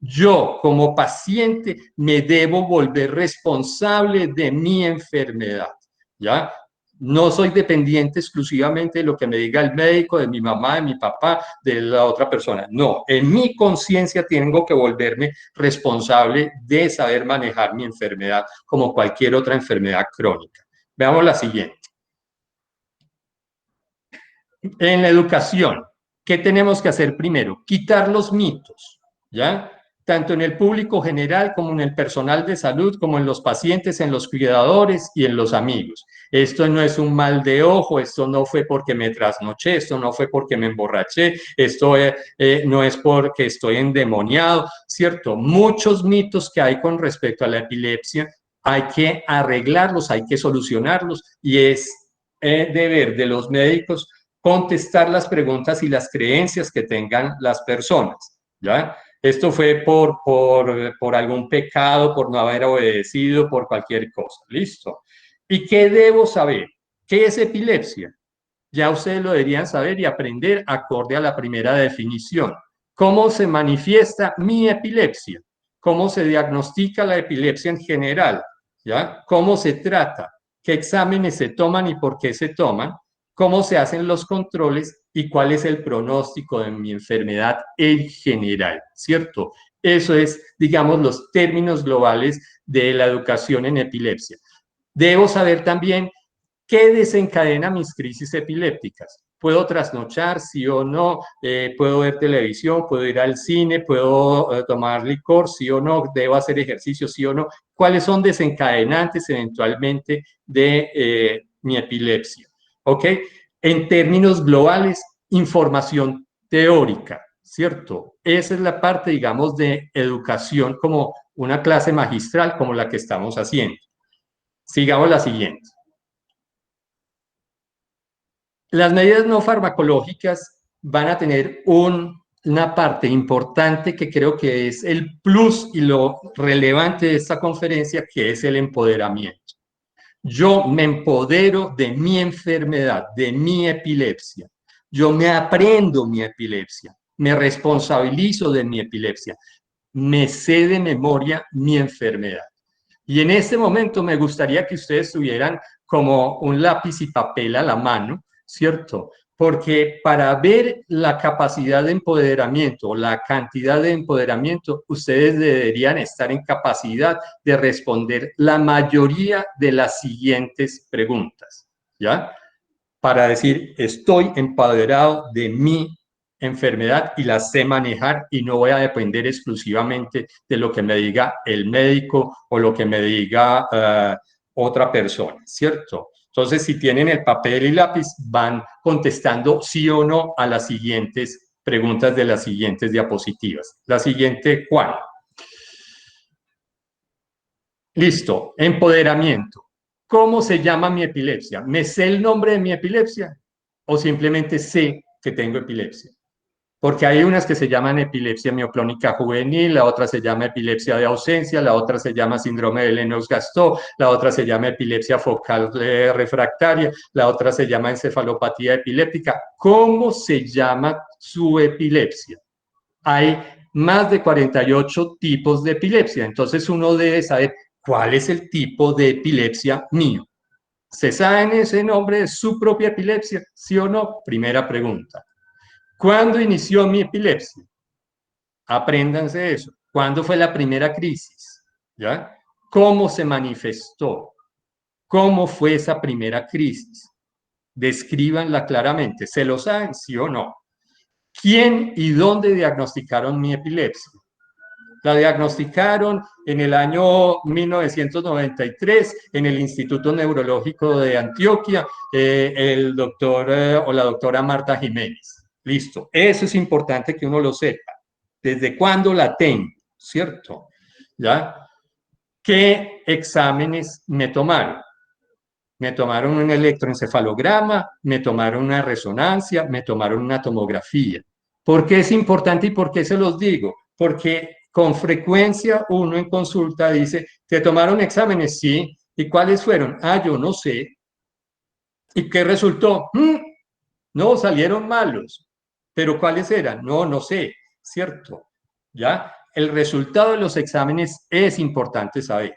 Yo, como paciente, me debo volver responsable de mi enfermedad, ¿ya? No soy dependiente exclusivamente de lo que me diga el médico, de mi mamá, de mi papá, de la otra persona. No, en mi conciencia tengo que volverme responsable de saber manejar mi enfermedad como cualquier otra enfermedad crónica. Veamos la siguiente. En la educación, ¿qué tenemos que hacer primero? Quitar los mitos, ¿ya? Tanto en el público general como en el personal de salud, como en los pacientes, en los cuidadores y en los amigos. Esto no es un mal de ojo, esto no fue porque me trasnoché, esto no fue porque me emborraché, esto no es porque estoy endemoniado, ¿cierto? Muchos mitos que hay con respecto a la epilepsia hay que arreglarlos, hay que solucionarlos y es deber de los médicos contestar las preguntas y las creencias que tengan las personas, ¿ya? Esto fue por algún pecado, por no haber obedecido, por cualquier cosa, ¿listo? ¿Y qué debo saber? ¿Qué es epilepsia? Ya ustedes lo deberían saber y aprender acorde a la primera definición. ¿Cómo se manifiesta mi epilepsia? ¿Cómo se diagnostica la epilepsia en general? ¿Ya? ¿Cómo se trata? ¿Qué exámenes se toman y por qué se toman? ¿Cómo se hacen los controles y cuál es el pronóstico de mi enfermedad en general? ¿Cierto? Eso es, digamos, los términos globales de la educación en epilepsia. Debo saber también qué desencadena mis crisis epilépticas. ¿Puedo trasnochar, sí o no? ¿Puedo ver televisión? ¿Puedo ir al cine? ¿Puedo tomar licor, sí o no? ¿Debo hacer ejercicio, sí o no? ¿Cuáles son desencadenantes eventualmente de mi epilepsia? ¿Ok? En términos globales, información teórica, ¿cierto? Esa es la parte, digamos, de educación como una clase magistral como la que estamos haciendo. Sigamos la siguiente. Las medidas no farmacológicas van a tener una parte importante que creo que es el plus y lo relevante de esta conferencia, que es el empoderamiento. Yo me empodero de mi enfermedad, de mi epilepsia. Yo me aprendo mi epilepsia, me responsabilizo de mi epilepsia, me sé de memoria mi enfermedad. Y en este momento me gustaría que ustedes tuvieran como un lápiz y papel a la mano, ¿cierto? Porque para ver la capacidad de empoderamiento o la cantidad de empoderamiento, ustedes deberían estar en capacidad de responder la mayoría de las siguientes preguntas, ¿ya? para decir, estoy empoderado de mi enfermedad y la sé manejar y no voy a depender exclusivamente de lo que me diga el médico o lo que me diga otra persona, ¿cierto? Entonces, si tienen el papel y lápiz, van contestando sí o no a las siguientes preguntas de las siguientes diapositivas. La siguiente, Juan. Listo, empoderamiento. ¿Cómo se llama mi epilepsia? ¿Me sé el nombre de mi epilepsia o simplemente sé que tengo epilepsia? Porque hay unas que se llaman epilepsia mioclónica juvenil, la otra se llama epilepsia de ausencia, la otra se llama síndrome de Lennox-Gastaut, la otra se llama epilepsia focal refractaria, la otra se llama encefalopatía epiléptica. ¿Cómo se llama su epilepsia? Hay más de 48 tipos de epilepsia, entonces uno debe saber cuál es el tipo de epilepsia mío. ¿Se sabe ese nombre de su propia epilepsia? ¿Sí o no? Primera pregunta. ¿Cuándo inició mi epilepsia? Apréndanse eso. ¿Cuándo fue la primera crisis? ¿Ya? ¿Cómo se manifestó? ¿Cómo fue esa primera crisis? Descríbanla claramente. ¿Se lo saben, sí o no? ¿Quién y dónde diagnosticaron mi epilepsia? La diagnosticaron en el año 1993 en el Instituto Neurológico de Antioquia, el doctor o la doctora Marta Jiménez. Listo. Eso es importante que uno lo sepa. ¿Desde cuándo la tengo? ¿Cierto? ¿Ya? ¿Qué exámenes me tomaron? Me tomaron un electroencefalograma, me tomaron una resonancia, me tomaron una tomografía. ¿Por qué es importante y por qué se los digo? Porque con frecuencia uno en consulta dice, ¿te tomaron exámenes? Sí. ¿Y cuáles fueron? Ah, yo no sé. ¿Y qué resultó? No, salieron malos. ¿Pero cuáles eran? No, no sé. ¿Cierto? ¿Ya? El resultado de los exámenes es importante saber.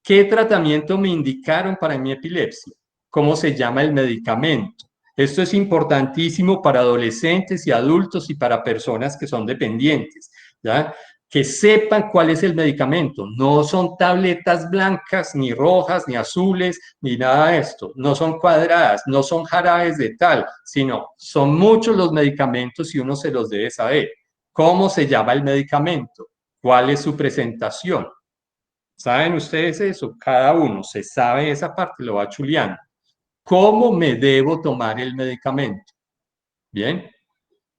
¿Qué tratamiento me indicaron para mi epilepsia? ¿Cómo se llama el medicamento? Esto es importantísimo para adolescentes y adultos y para personas que son dependientes, ¿ya? Que sepan cuál es el medicamento. No son tabletas blancas, ni rojas, ni azules, ni nada de esto. No son cuadradas, no son jarabes de tal, sino son muchos los medicamentos y uno se los debe saber. ¿Cómo se llama el medicamento? ¿Cuál es su presentación? ¿Saben ustedes eso? Cada uno se sabe esa parte, lo va chuleando. ¿Cómo me debo tomar el medicamento? ¿Bien?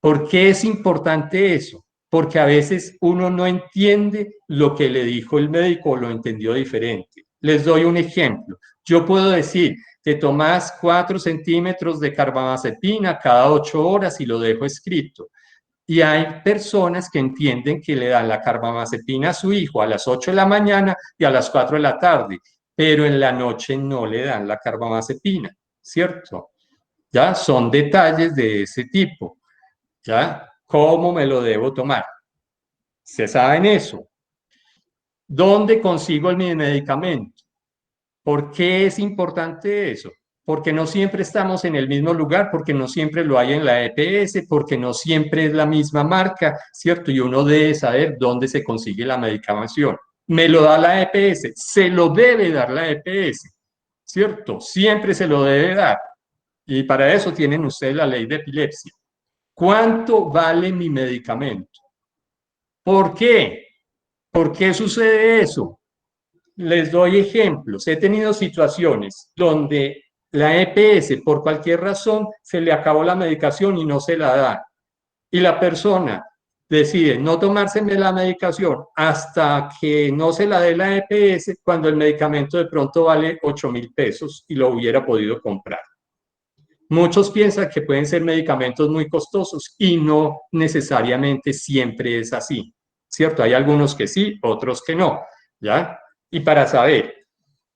¿Por qué es importante eso? Porque a veces uno no entiende lo que le dijo el médico o lo entendió diferente. Les doy un ejemplo. Yo puedo decir, te tomas 4 centímetros de carbamazepina cada 8 horas y lo dejo escrito. Y hay personas que entienden que le dan la carbamazepina a su hijo a las 8 de la mañana y a las 4 de la tarde, pero en la noche no le dan la carbamazepina, ¿cierto? Ya son detalles de ese tipo, ¿ya? ¿Cómo me lo debo tomar? ¿Se saben eso? ¿Dónde consigo mi medicamento? ¿Por qué es importante eso? Porque no siempre estamos en el mismo lugar, porque no siempre lo hay en la EPS, porque no siempre es la misma marca, ¿cierto? Y uno debe saber dónde se consigue la medicación. Me lo da la EPS, se lo debe dar la EPS, ¿cierto? Siempre se lo debe dar. Y para eso tienen ustedes la ley de epilepsia. ¿Cuánto vale mi medicamento? ¿Por qué? ¿Por qué sucede eso? Les doy ejemplos. He tenido situaciones donde la EPS, por cualquier razón, se le acabó la medicación y no se la da. Y la persona decide no tomárseme la medicación hasta que no se la dé la EPS, cuando el medicamento de pronto vale 8.000 pesos y lo hubiera podido comprar. Muchos piensan que pueden ser medicamentos muy costosos y no necesariamente siempre es así, ¿cierto? Hay algunos que sí, otros que no, ¿ya? Y para saber,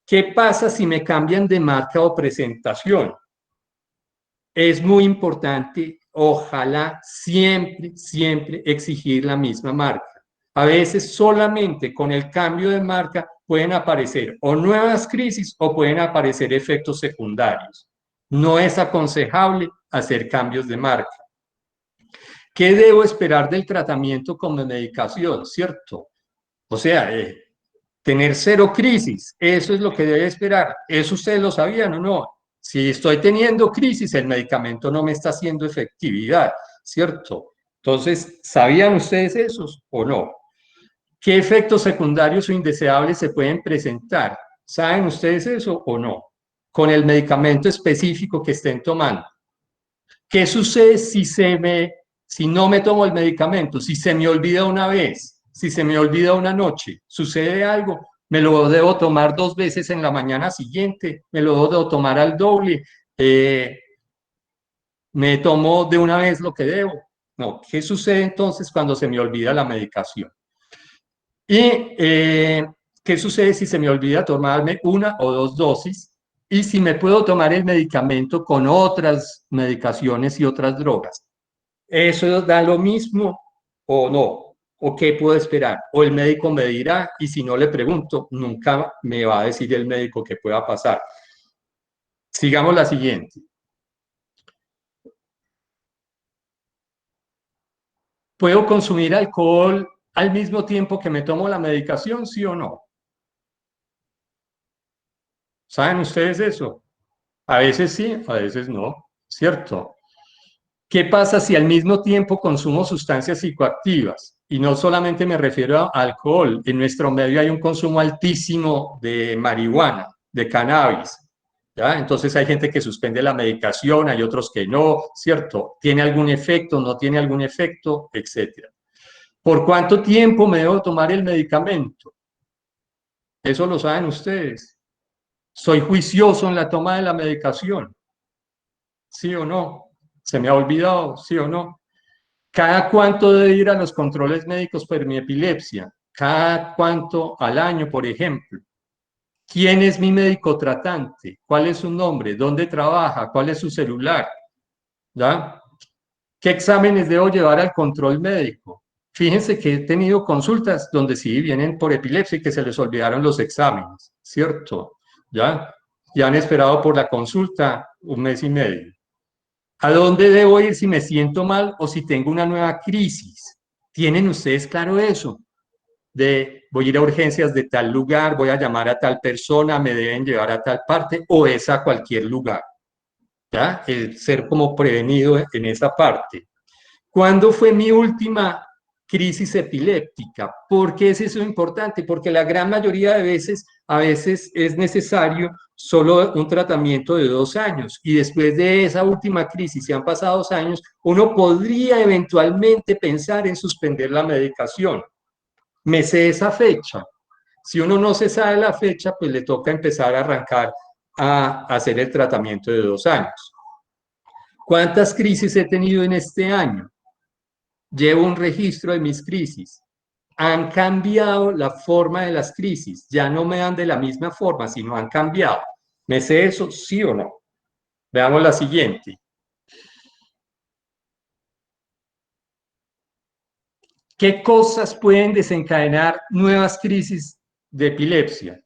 ¿qué pasa si me cambian de marca o presentación? Es muy importante, ojalá siempre, siempre exigir la misma marca. A veces solamente con el cambio de marca pueden aparecer o nuevas crisis o pueden aparecer efectos secundarios. No es aconsejable hacer cambios de marca. ¿Qué debo esperar del tratamiento con medicación? ¿Cierto? O sea, tener cero crisis, eso es lo que debe esperar. ¿Eso ustedes lo sabían o no? Si estoy teniendo crisis, el medicamento no me está haciendo efectividad, ¿cierto? Entonces, ¿sabían ustedes esos o no? ¿Qué efectos secundarios o indeseables se pueden presentar? ¿Saben ustedes eso o no? Con el medicamento específico que estén tomando. ¿Qué sucede si no me tomo el medicamento? Si se me olvida una vez, si se me olvida una noche, ¿sucede algo? ¿Me lo debo tomar 2 veces en la mañana siguiente? ¿Me lo debo tomar al doble? ¿Me tomo de una vez lo que debo? No, ¿qué sucede entonces cuando se me olvida la medicación? ¿Y qué sucede si se me olvida tomarme 1 o 2 dosis? Y si me puedo tomar el medicamento con otras medicaciones y otras drogas. ¿Eso da lo mismo o no? ¿O qué puedo esperar? O el médico me dirá, y si no le pregunto, nunca me va a decir el médico qué pueda pasar. Sigamos la siguiente. ¿Puedo consumir alcohol al mismo tiempo que me tomo la medicación, sí o no? ¿Saben ustedes eso? A veces sí, a veces no, ¿cierto? ¿Qué pasa si al mismo tiempo consumo sustancias psicoactivas? Y no solamente me refiero a alcohol, en nuestro medio hay un consumo altísimo de marihuana, de cannabis, ¿ya? Entonces hay gente que suspende la medicación, hay otros que no, ¿cierto? ¿Tiene algún efecto, no tiene algún efecto, etcétera? ¿Por cuánto tiempo me debo tomar el medicamento? Eso lo saben ustedes. ¿Soy juicioso en la toma de la medicación? ¿Sí o no? ¿Se me ha olvidado? ¿Sí o no? ¿Cada cuánto debe ir a los controles médicos por mi epilepsia? ¿Cada cuánto al año, por ejemplo? ¿Quién es mi médico tratante? ¿Cuál es su nombre? ¿Dónde trabaja? ¿Cuál es su celular? ¿Ya? ¿Qué exámenes debo llevar al control médico? Fíjense que he tenido consultas donde sí vienen por epilepsia y que se les olvidaron los exámenes, ¿cierto? ¿Ya? Ya han esperado por la consulta 1 mes y medio. ¿A dónde debo ir si me siento mal o si tengo una nueva crisis? ¿Tienen ustedes claro eso? De voy a ir a urgencias de tal lugar, voy a llamar a tal persona, me deben llevar a tal parte o es a cualquier lugar. ¿Ya? El ser como prevenido en esa parte. ¿Cuándo fue mi última crisis epiléptica? ¿Por qué es eso importante? Porque la gran mayoría de veces, a veces es necesario solo un tratamiento de 2 años y después de esa última crisis, si han pasado 2 años, uno podría eventualmente pensar en suspender la medicación. Me sé esa fecha. Si uno no se sabe la fecha, pues le toca empezar a arrancar a hacer el tratamiento de 2 años. ¿Cuántas crisis he tenido en este año? Llevo un registro de mis crisis. Han cambiado la forma de las crisis. Ya no me dan de la misma forma, sino han cambiado. ¿Me sé eso? ¿Sí o no? Veamos la siguiente. ¿Qué cosas pueden desencadenar nuevas crisis de epilepsia?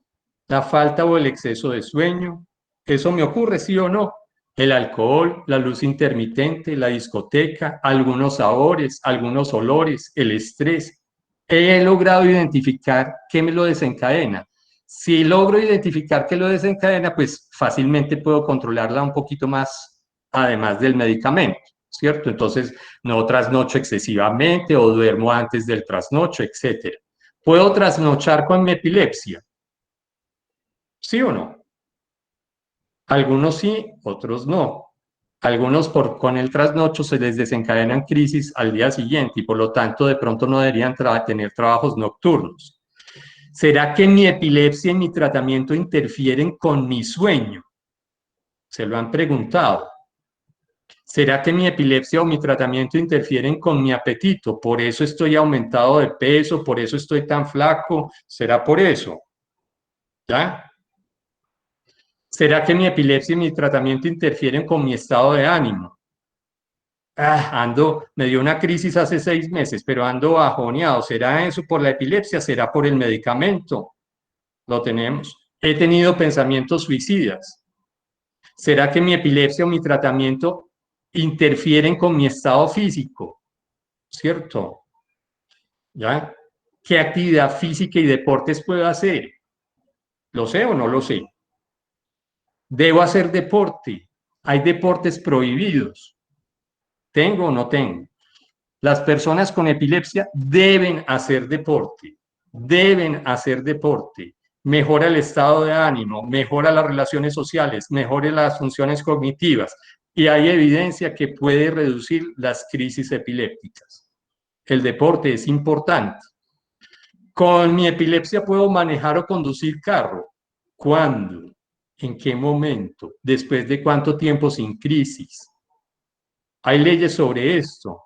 ¿La falta o el exceso de sueño? ¿Eso me ocurre, sí o no? El alcohol, la luz intermitente, la discoteca, algunos sabores, algunos olores, el estrés. He logrado identificar qué me lo desencadena. Si logro identificar qué lo desencadena, pues fácilmente puedo controlarla un poquito más, además del medicamento, ¿cierto? Entonces, no trasnocho excesivamente o duermo antes del trasnocho, etcétera. ¿Puedo trasnochar con mi epilepsia? ¿Sí o no? Algunos sí, otros no. Algunos con el trasnocho se les desencadenan crisis al día siguiente y por lo tanto de pronto no deberían tener trabajos nocturnos. ¿Será que mi epilepsia y mi tratamiento interfieren con mi sueño? ¿Se lo han preguntado? ¿Será que mi epilepsia o mi tratamiento interfieren con mi apetito? Por eso estoy aumentado de peso, por eso estoy tan flaco. ¿Será por eso? ¿Ya? ¿Será que mi epilepsia y mi tratamiento interfieren con mi estado de ánimo? Me dio una crisis hace 6 meses, pero ando bajoneado. ¿Será eso por la epilepsia? ¿Será por el medicamento? Lo tenemos. He tenido pensamientos suicidas. ¿Será que mi epilepsia o mi tratamiento interfieren con mi estado físico? ¿Cierto? ¿Ya? ¿Qué actividad física y deportes puedo hacer? ¿Lo sé o no lo sé? Debo hacer deporte. Hay deportes prohibidos. ¿Tengo o no tengo? Las personas con epilepsia deben hacer deporte. Deben hacer deporte. Mejora el estado de ánimo, mejora las relaciones sociales, mejora las funciones cognitivas. Y hay evidencia que puede reducir las crisis epilépticas. El deporte es importante. ¿Con mi epilepsia puedo manejar o conducir carro? ¿Cuándo? ¿En qué momento? ¿Después de cuánto tiempo sin crisis? ¿Hay leyes sobre esto?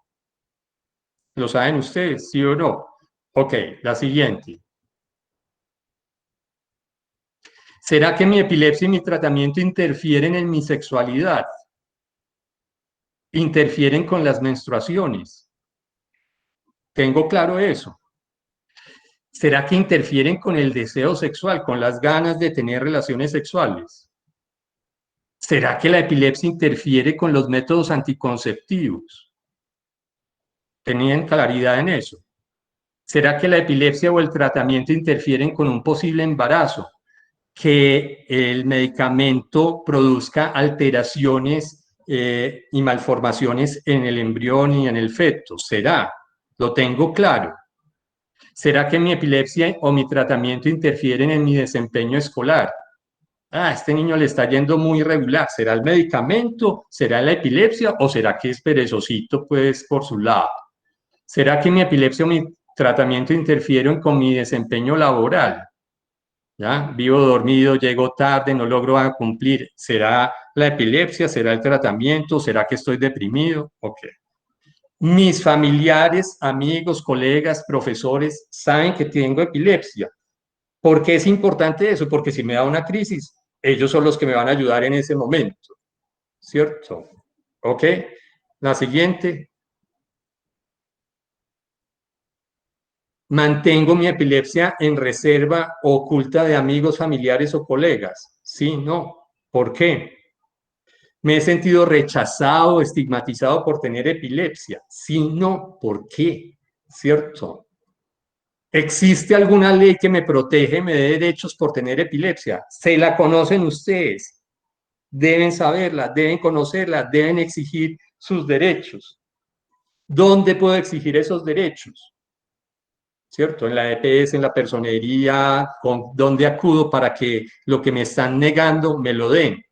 ¿Lo saben ustedes, sí o no? Ok, la siguiente. ¿Será que mi epilepsia y mi tratamiento interfieren en mi sexualidad? ¿Interfieren con las menstruaciones? ¿Tengo claro eso? ¿Será que interfieren con el deseo sexual, con las ganas de tener relaciones sexuales? ¿Será que la epilepsia interfiere con los métodos anticonceptivos? ¿Tenían claridad en eso? ¿Será que la epilepsia o el tratamiento interfieren con un posible embarazo? Que el medicamento produzca alteraciones y malformaciones en el embrión y en el feto. ¿Será? Lo tengo claro. ¿Será que mi epilepsia o mi tratamiento interfieren en mi desempeño escolar? Este niño le está yendo muy irregular. ¿Será el medicamento? ¿Será la epilepsia? ¿O será que es perezosito, pues, por su lado? ¿Será que mi epilepsia o mi tratamiento interfieren con mi desempeño laboral? ¿Ya? Vivo dormido, llego tarde, no logro cumplir. ¿Será la epilepsia? ¿Será el tratamiento? ¿Será que estoy deprimido? Ok. Mis familiares, amigos, colegas, profesores saben que tengo epilepsia. ¿Por qué es importante eso? Porque si me da una crisis, ellos son los que me van a ayudar en ese momento, ¿cierto? ¿Ok? La siguiente. ¿Mantengo mi epilepsia en reserva oculta de amigos, familiares o colegas? Sí, no. ¿Por qué? ¿Me he sentido rechazado, estigmatizado por tener epilepsia? Sí, no. ¿Por qué? ¿Cierto? ¿Existe alguna ley que me protege, me dé derechos por tener epilepsia? ¿Se la conocen ustedes? Deben saberla, deben conocerla, deben exigir sus derechos. ¿Dónde puedo exigir esos derechos? ¿Cierto? En la EPS, en la personería, ¿dónde acudo para que lo que me están negando me lo den?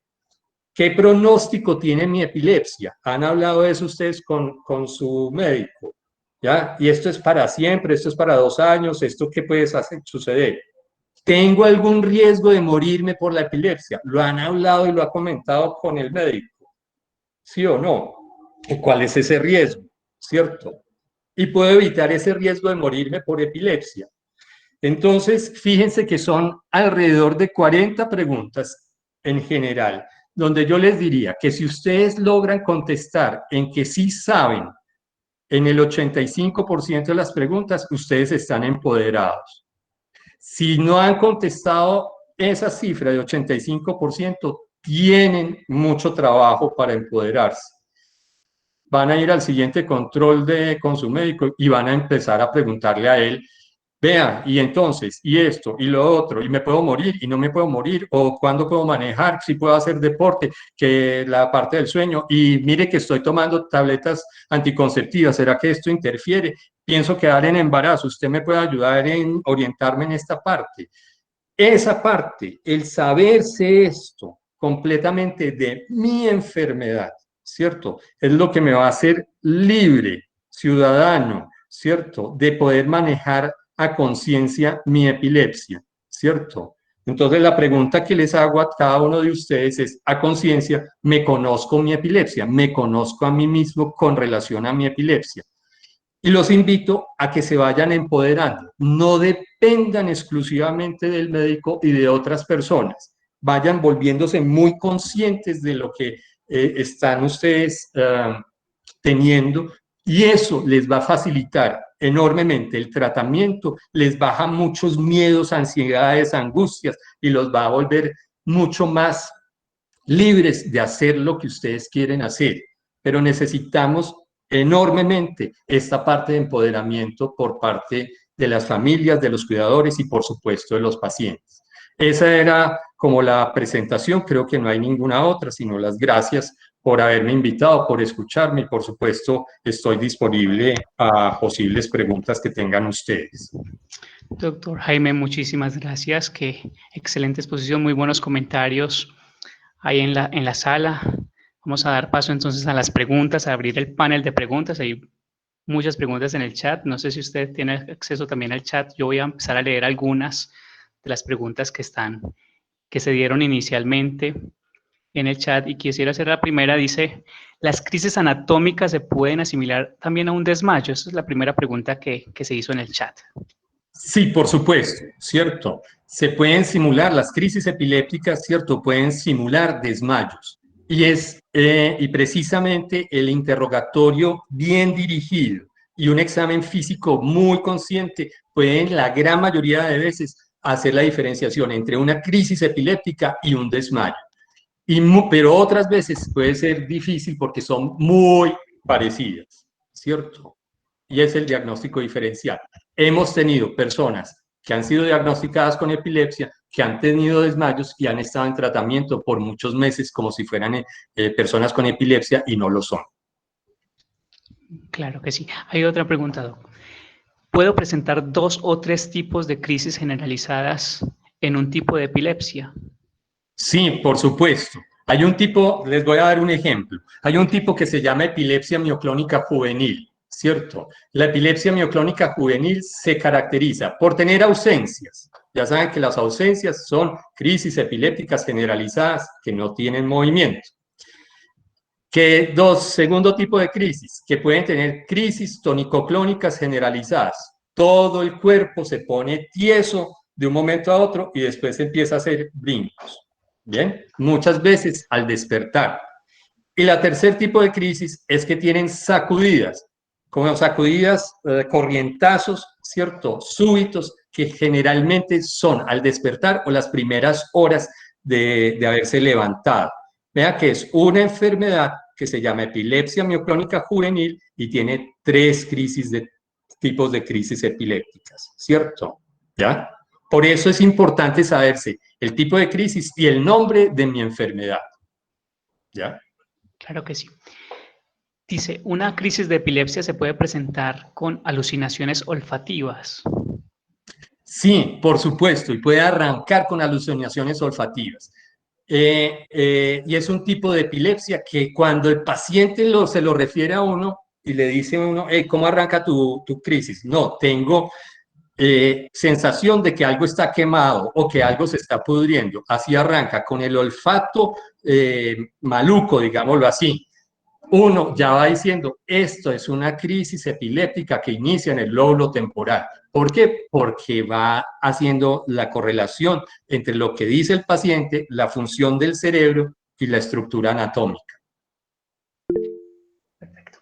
¿Qué pronóstico tiene mi epilepsia? ¿Han hablado de eso ustedes con su médico? ¿Ya? Y esto es para siempre, esto es para 2 años, ¿esto qué puede suceder? ¿Tengo algún riesgo de morirme por la epilepsia? ¿Lo han hablado y lo ha comentado con el médico? ¿Sí o no? ¿Y cuál es ese riesgo? ¿Cierto? Y puedo evitar ese riesgo de morirme por epilepsia. Entonces, fíjense que son alrededor de 40 preguntas en general, donde yo les diría que si ustedes logran contestar en que sí saben en el 85% de las preguntas, ustedes están empoderados. Si no han contestado esa cifra de 85%, tienen mucho trabajo para empoderarse. Van a ir al siguiente control con su médico y van a empezar a preguntarle a él, vea, y entonces, y esto, y lo otro, y me puedo morir, y no me puedo morir, o cuándo puedo manejar, si puedo hacer deporte, que la parte del sueño, y mire que estoy tomando tabletas anticonceptivas, ¿será que esto interfiere? Pienso quedar en embarazo, ¿usted me puede ayudar en orientarme en esta parte? Esa parte, el saberse esto completamente de mi enfermedad, ¿cierto? Es lo que me va a hacer libre, ciudadano, ¿cierto? De poder manejar a conciencia mi epilepsia, ¿cierto? Entonces la pregunta que les hago a cada uno de ustedes es, a conciencia, ¿me conozco mi epilepsia? ¿Me conozco a mí mismo con relación a mi epilepsia? Y los invito a que se vayan empoderando, no dependan exclusivamente del médico y de otras personas, vayan volviéndose muy conscientes de lo que están ustedes teniendo y eso les va a facilitar enormemente el tratamiento, les baja muchos miedos, ansiedades, angustias y los va a volver mucho más libres de hacer lo que ustedes quieren hacer, pero necesitamos enormemente esta parte de empoderamiento por parte de las familias, de los cuidadores y por supuesto de los pacientes. Esa era como la presentación, creo que no hay ninguna otra, sino las gracias por haberme invitado, por escucharme y por supuesto estoy disponible a posibles preguntas que tengan ustedes. Doctor Jaime, muchísimas gracias. Qué excelente exposición, muy buenos comentarios ahí en la sala. Vamos a dar paso entonces a las preguntas, a abrir el panel de preguntas. Hay muchas preguntas en el chat. No sé si usted tiene acceso también al chat. Yo voy a empezar a leer algunas de las preguntas que se dieron inicialmente en el chat y quisiera hacer la primera. Dice, ¿las crisis anatómicas se pueden asimilar también a un desmayo? Esa es la primera pregunta que se hizo en el chat. Sí, por supuesto, ¿cierto? Se pueden simular las crisis epilépticas, ¿cierto? Pueden simular desmayos. Y precisamente el interrogatorio bien dirigido y un examen físico muy consciente pueden la gran mayoría de veces hacer la diferenciación entre una crisis epiléptica y un desmayo. Pero otras veces puede ser difícil porque son muy parecidas, ¿cierto? Y es el diagnóstico diferencial. Hemos tenido personas que han sido diagnosticadas con epilepsia, que han tenido desmayos y han estado en tratamiento por muchos meses como si fueran personas con epilepsia y no lo son. Claro que sí. Hay otra pregunta, Doc. ¿Puedo presentar 2 o 3 tipos de crisis generalizadas en un tipo de epilepsia? Sí, por supuesto. Hay un tipo, les voy a dar un ejemplo. Hay un tipo que se llama epilepsia mioclónica juvenil, ¿cierto? La epilepsia mioclónica juvenil se caracteriza por tener ausencias. Ya saben que las ausencias son crisis epilépticas generalizadas que no tienen movimiento. Segundo tipo de crisis, que pueden tener crisis tónico-clónicas generalizadas. Todo el cuerpo se pone tieso de un momento a otro y después empieza a hacer brincos. Bien, muchas veces al despertar. Y la tercer tipo de crisis es que tienen sacudidas, como sacudidas, corrientazos, ¿cierto? Súbitos, que generalmente son al despertar o las primeras horas de haberse levantado. Vea que es una enfermedad que se llama epilepsia mioclónica juvenil y tiene 3 tipos de crisis epilépticas, ¿cierto? ¿Ya? Por eso es importante saberse el tipo de crisis y el nombre de mi enfermedad. ¿Ya? Claro que sí. Dice, ¿una crisis de epilepsia se puede presentar con alucinaciones olfativas? Sí, por supuesto, y puede arrancar con alucinaciones olfativas. Y es un tipo de epilepsia que cuando el paciente se lo refiere a uno y le dice a uno, hey, ¿cómo arranca tu crisis? No, tengo sensación de que algo está quemado o que algo se está pudriendo. Así arranca, con el olfato maluco, digámoslo así. Uno ya va diciendo, esto es una crisis epiléptica que inicia en el lóbulo temporal. ¿Por qué? Porque va haciendo la correlación entre lo que dice el paciente, la función del cerebro y la estructura anatómica. Perfecto.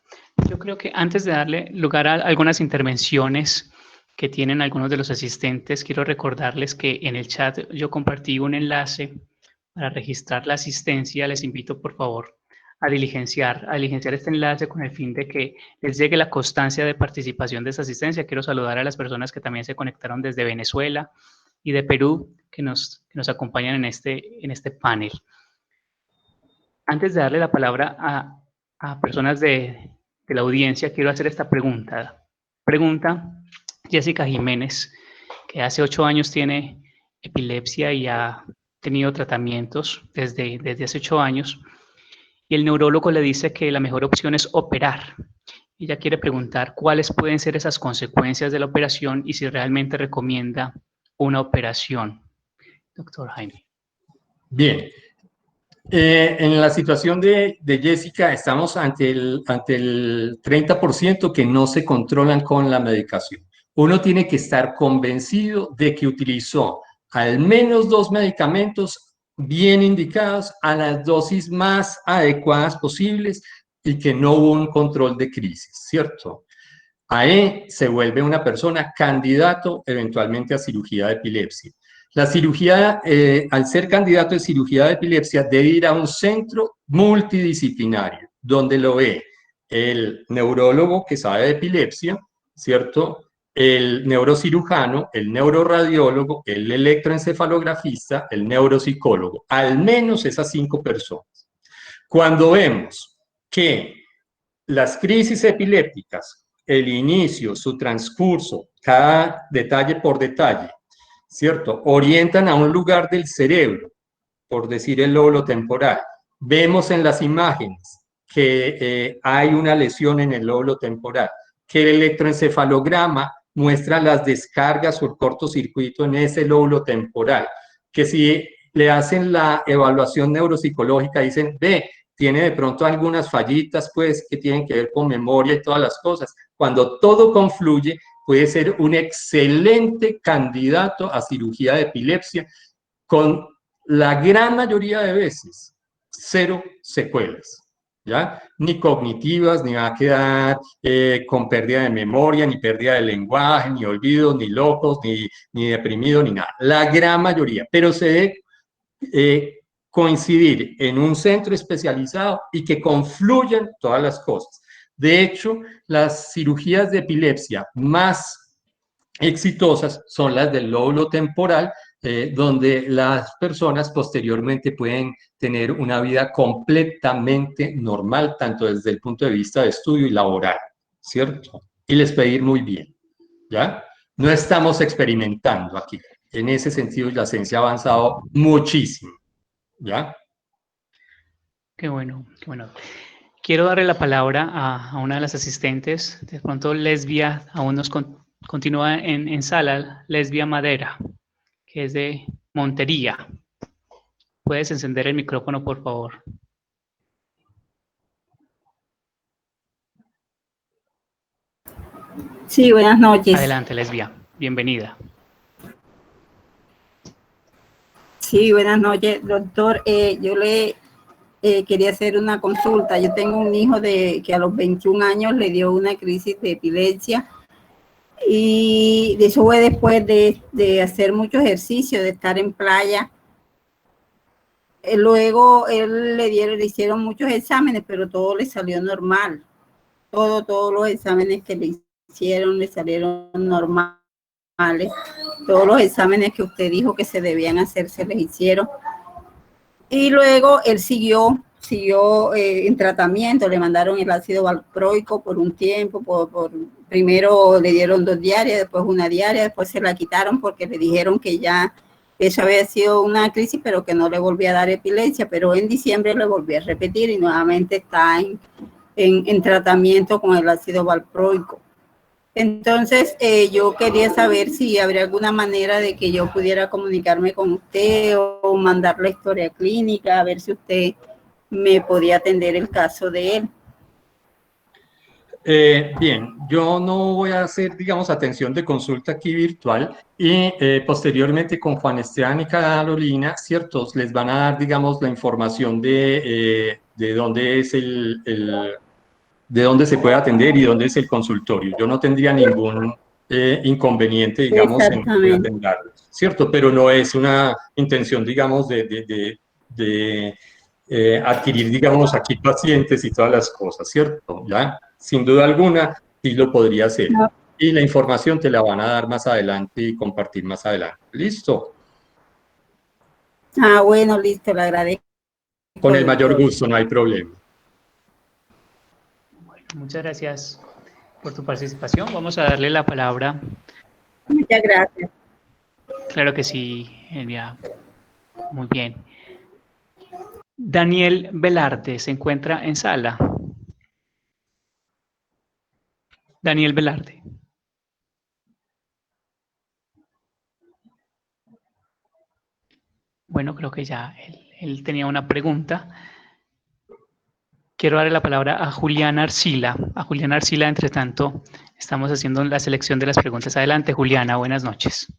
Yo creo que antes de darle lugar a algunas intervenciones que tienen algunos de los asistentes, quiero recordarles que en el chat yo compartí un enlace para registrar la asistencia. Les invito, por favor, a diligenciar este enlace con el fin de que les llegue la constancia de participación de esa asistencia. Quiero saludar a las personas que también se conectaron desde Venezuela y de Perú que nos acompañan en este panel. Antes de darle la palabra a personas de la audiencia, quiero hacer esta pregunta. Pregunta Jessica Jiménez, que hace 8 años tiene epilepsia y ha tenido tratamientos desde hace 8 años, y el neurólogo le dice que la mejor opción es operar. Ella quiere preguntar cuáles pueden ser esas consecuencias de la operación y si realmente recomienda una operación. Doctor Jaime. Bien. En la situación de Jessica estamos ante el 30% que no se controlan con la medicación. Uno tiene que estar convencido de que utilizó al menos 2 medicamentos bien indicados a las dosis más adecuadas posibles y que no hubo un control de crisis, ¿cierto? Ahí se vuelve una persona candidato eventualmente a cirugía de epilepsia. La cirugía, al ser candidato de cirugía de epilepsia, debe ir a un centro multidisciplinario, donde lo ve el neurólogo que sabe de epilepsia, ¿cierto? el neurocirujano, el neuroradiólogo, el electroencefalografista, el neuropsicólogo, al menos esas 5 personas. Cuando vemos que las crisis epilépticas, el inicio, su transcurso, cada detalle por detalle, ¿cierto? Orientan a un lugar del cerebro, por decir el lóbulo temporal. Vemos en las imágenes que hay una lesión en el lóbulo temporal, que el electroencefalograma muestra las descargas o el cortocircuito en ese lóbulo temporal, que si le hacen la evaluación neuropsicológica dicen, ve, tiene de pronto algunas fallitas, pues, que tienen que ver con memoria y todas las cosas. Cuando todo confluye, puede ser un excelente candidato a cirugía de epilepsia con la gran mayoría de veces 0 secuelas, ¿ya? Ni cognitivas, ni va a quedar con pérdida de memoria, ni pérdida de lenguaje, ni olvido, ni locos, ni deprimido, ni nada. La gran mayoría, pero se debe coincidir en un centro especializado y que confluyan todas las cosas. De hecho, las cirugías de epilepsia más exitosas son las del lóbulo temporal, donde las personas posteriormente pueden tener una vida completamente normal, tanto desde el punto de vista de estudio y laboral, ¿cierto? Y les puede ir muy bien, ¿ya? No estamos experimentando aquí. En ese sentido, la ciencia ha avanzado muchísimo, ¿ya? Qué bueno, qué bueno. Quiero darle la palabra a una de las asistentes. De pronto, Lesbia aún nos continúa en sala, Lesbia Madera, que es de Montería. ¿Puedes encender el micrófono, por favor? Sí, buenas noches. Adelante, Lesbia. Bienvenida. Sí, buenas noches, doctor. Yo le quería hacer una consulta. Yo tengo un hijo que a los 21 años le dio una crisis de epilepsia y eso fue después de hacer mucho ejercicio, de estar en playa. Luego le hicieron muchos exámenes, pero todo le salió normal. Todos los exámenes que le hicieron le salieron normales. Todos los exámenes que usted dijo que se debían hacer se les hicieron. Y luego él siguió en tratamiento, le mandaron el ácido valproico por un tiempo, primero le dieron 2 diarias, después 1 diaria, después se la quitaron porque le dijeron que ya eso había sido una crisis, pero que no le volvía a dar epilepsia, pero en diciembre le volvió a repetir y nuevamente está en tratamiento con el ácido valproico. Entonces, yo quería saber si habría alguna manera de que yo pudiera comunicarme con usted o mandar la historia clínica, a ver si usted me podía atender el caso de él. Bien, yo no voy a hacer, digamos, atención de consulta aquí virtual y posteriormente con Juan Esteban y Carolina, ¿cierto? Les van a dar, digamos, la información de dónde es de dónde se puede atender y dónde es el consultorio. Yo no tendría ningún inconveniente, digamos, en atenderlos, ¿cierto? Pero no es una intención, digamos, de adquirir, digamos, aquí pacientes y todas las cosas, ¿cierto? ¿Ya? Sin duda alguna, sí lo podría hacer. No. Y la información te la van a dar más adelante y compartir más adelante. ¿Listo? Ah, bueno, listo, le agradezco. Con el mayor gusto, no hay problema. Muchas gracias por tu participación. Vamos a darle la palabra. Muchas gracias. Claro que sí, Elvia. Muy bien. Daniel Velarde se encuentra en sala. Daniel Velarde. Bueno, creo que ya él tenía una pregunta. Quiero darle la palabra a Juliana Arcila. A Juliana Arcila, entre tanto, estamos haciendo la selección de las preguntas. Adelante, Juliana, buenas noches.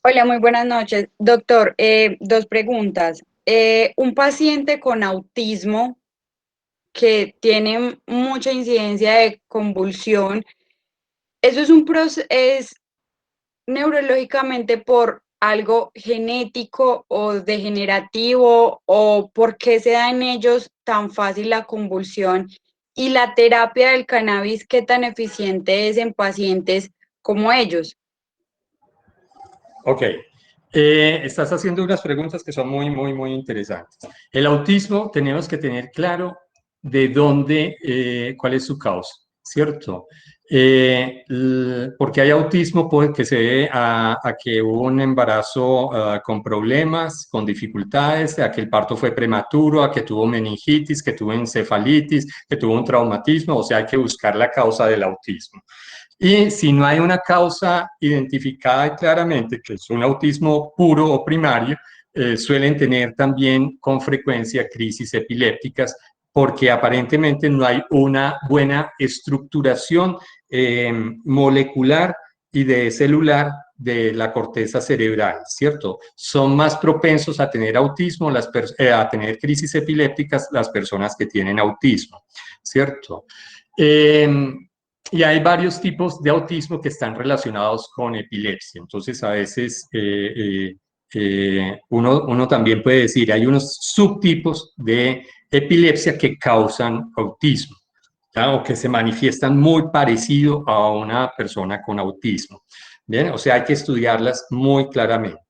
Hola, muy buenas noches. Doctor, 2 preguntas. Un paciente con autismo que tiene mucha incidencia de convulsión, ¿eso es neurológicamente por algo genético o degenerativo o por qué se da en ellos tan fácil la convulsión? Y la terapia del cannabis, ¿qué tan eficiente es en pacientes como ellos. Ok. Estás haciendo unas preguntas que son muy interesantes. El autismo tenemos que tener claro de dónde, cuál es su causa, ¿cierto? Porque hay autismo que se debe a que hubo un embarazo con problemas, con dificultades, a que el parto fue prematuro, a que tuvo meningitis, que tuvo encefalitis, que tuvo un traumatismo, o sea, hay que buscar la causa del autismo. Y si no hay una causa identificada claramente, que es un autismo puro o primario, suelen tener también con frecuencia crisis epilépticas porque aparentemente no hay una buena estructuración molecular y de celular de la corteza cerebral, ¿cierto? Son más propensos a tener autismo, a tener crisis epilépticas las personas que tienen autismo, ¿cierto? Y hay varios tipos de autismo que están relacionados con epilepsia. Entonces, a veces uno también puede decir, hay unos subtipos de epilepsia que causan autismo, ¿ya? O que se manifiestan muy parecido a una persona con autismo. Bien, o sea, hay que estudiarlas muy claramente.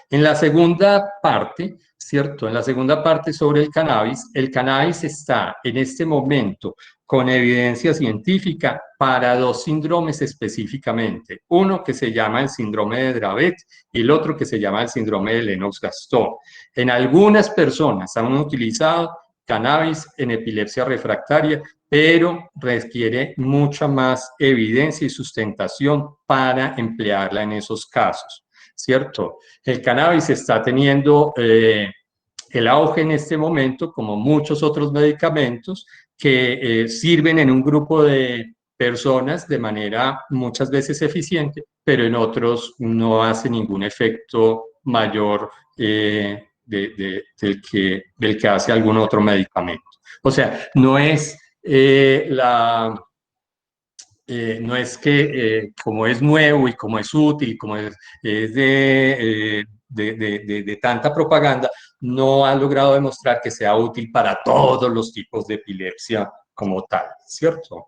En la segunda parte, ¿cierto? En la segunda parte sobre el cannabis está en este momento con evidencia científica para dos síndromes específicamente. Uno que se llama el síndrome de Dravet y el otro que se llama el síndrome de Lennox-Gastaut. En algunas personas han utilizado cannabis en epilepsia refractaria, pero requiere mucha más evidencia y sustentación para emplearla en esos casos, ¿cierto? El cannabis está teniendo el auge en este momento, como muchos otros medicamentos, que sirven en un grupo de personas de manera muchas veces eficiente, pero en otros no hace ningún efecto mayor del que hace algún otro medicamento. O sea, no es no es que como es nuevo y como es útil, como es de tanta propaganda, no ha logrado demostrar que sea útil para todos los tipos de epilepsia como tal, ¿cierto?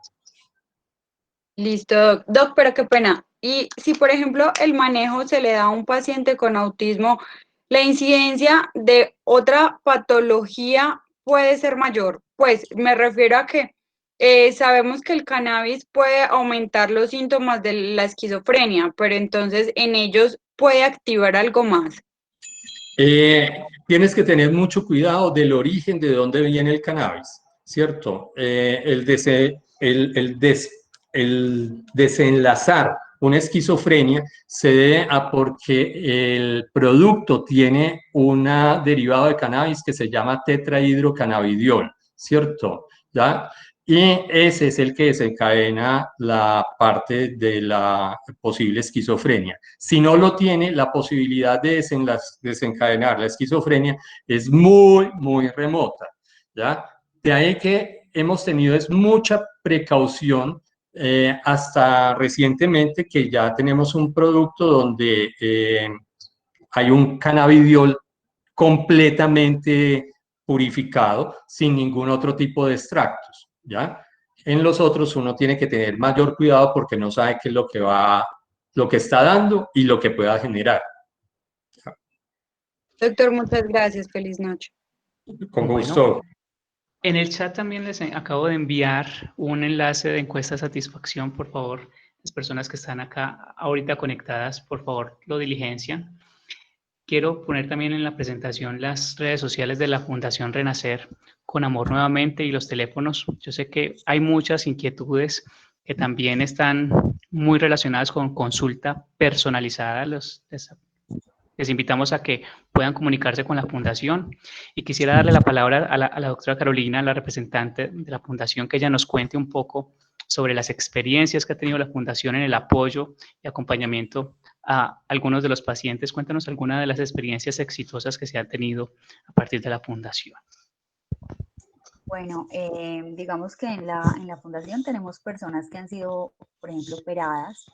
Listo, Doc. Doc, pero qué pena. Y si, por ejemplo, el manejo se le da a un paciente con autismo, ¿la incidencia de otra patología puede ser mayor? Pues me refiero a que sabemos que el cannabis puede aumentar los síntomas de la esquizofrenia, pero entonces en ellos puede activar algo más. Tienes que tener mucho cuidado del origen de dónde viene el cannabis, ¿cierto? El desenlazar una esquizofrenia se debe a porque el producto tiene un derivado de cannabis que se llama tetrahidrocannabidiol, ¿cierto? ¿Ya? Y ese es el que desencadena la parte de la posible esquizofrenia. Si no lo tiene, la posibilidad de desencadenar la esquizofrenia es muy remota, ¿ya? De ahí que hemos tenido es mucha precaución hasta recientemente que ya tenemos un producto donde hay un cannabidiol completamente purificado sin ningún otro tipo de extractos, ¿ya? En los otros uno tiene que tener mayor cuidado porque no sabe qué es lo que está dando y lo que pueda generar. Doctor, muchas gracias. Feliz noche. Con Bueno, gusto. en el chat también les acabo de enviar un enlace de encuesta de satisfacción, por favor. Las personas que están acá ahorita conectadas, por favor, lo diligencian. Quiero poner también en la presentación las redes sociales de la Fundación Renacer con Amor nuevamente y los teléfonos. Yo sé que hay muchas inquietudes que también están muy relacionadas con consulta personalizada. Les invitamos a que puedan comunicarse con la Fundación y quisiera darle la palabra a la doctora Carolina, la representante de la Fundación, que ella nos cuente un poco sobre las experiencias que ha tenido la Fundación en el apoyo y acompañamiento a algunos de los pacientes. Cuéntanos alguna de las experiencias exitosas que se han tenido a partir de la Fundación. Bueno, digamos que en la fundación tenemos personas que han sido, por ejemplo, operadas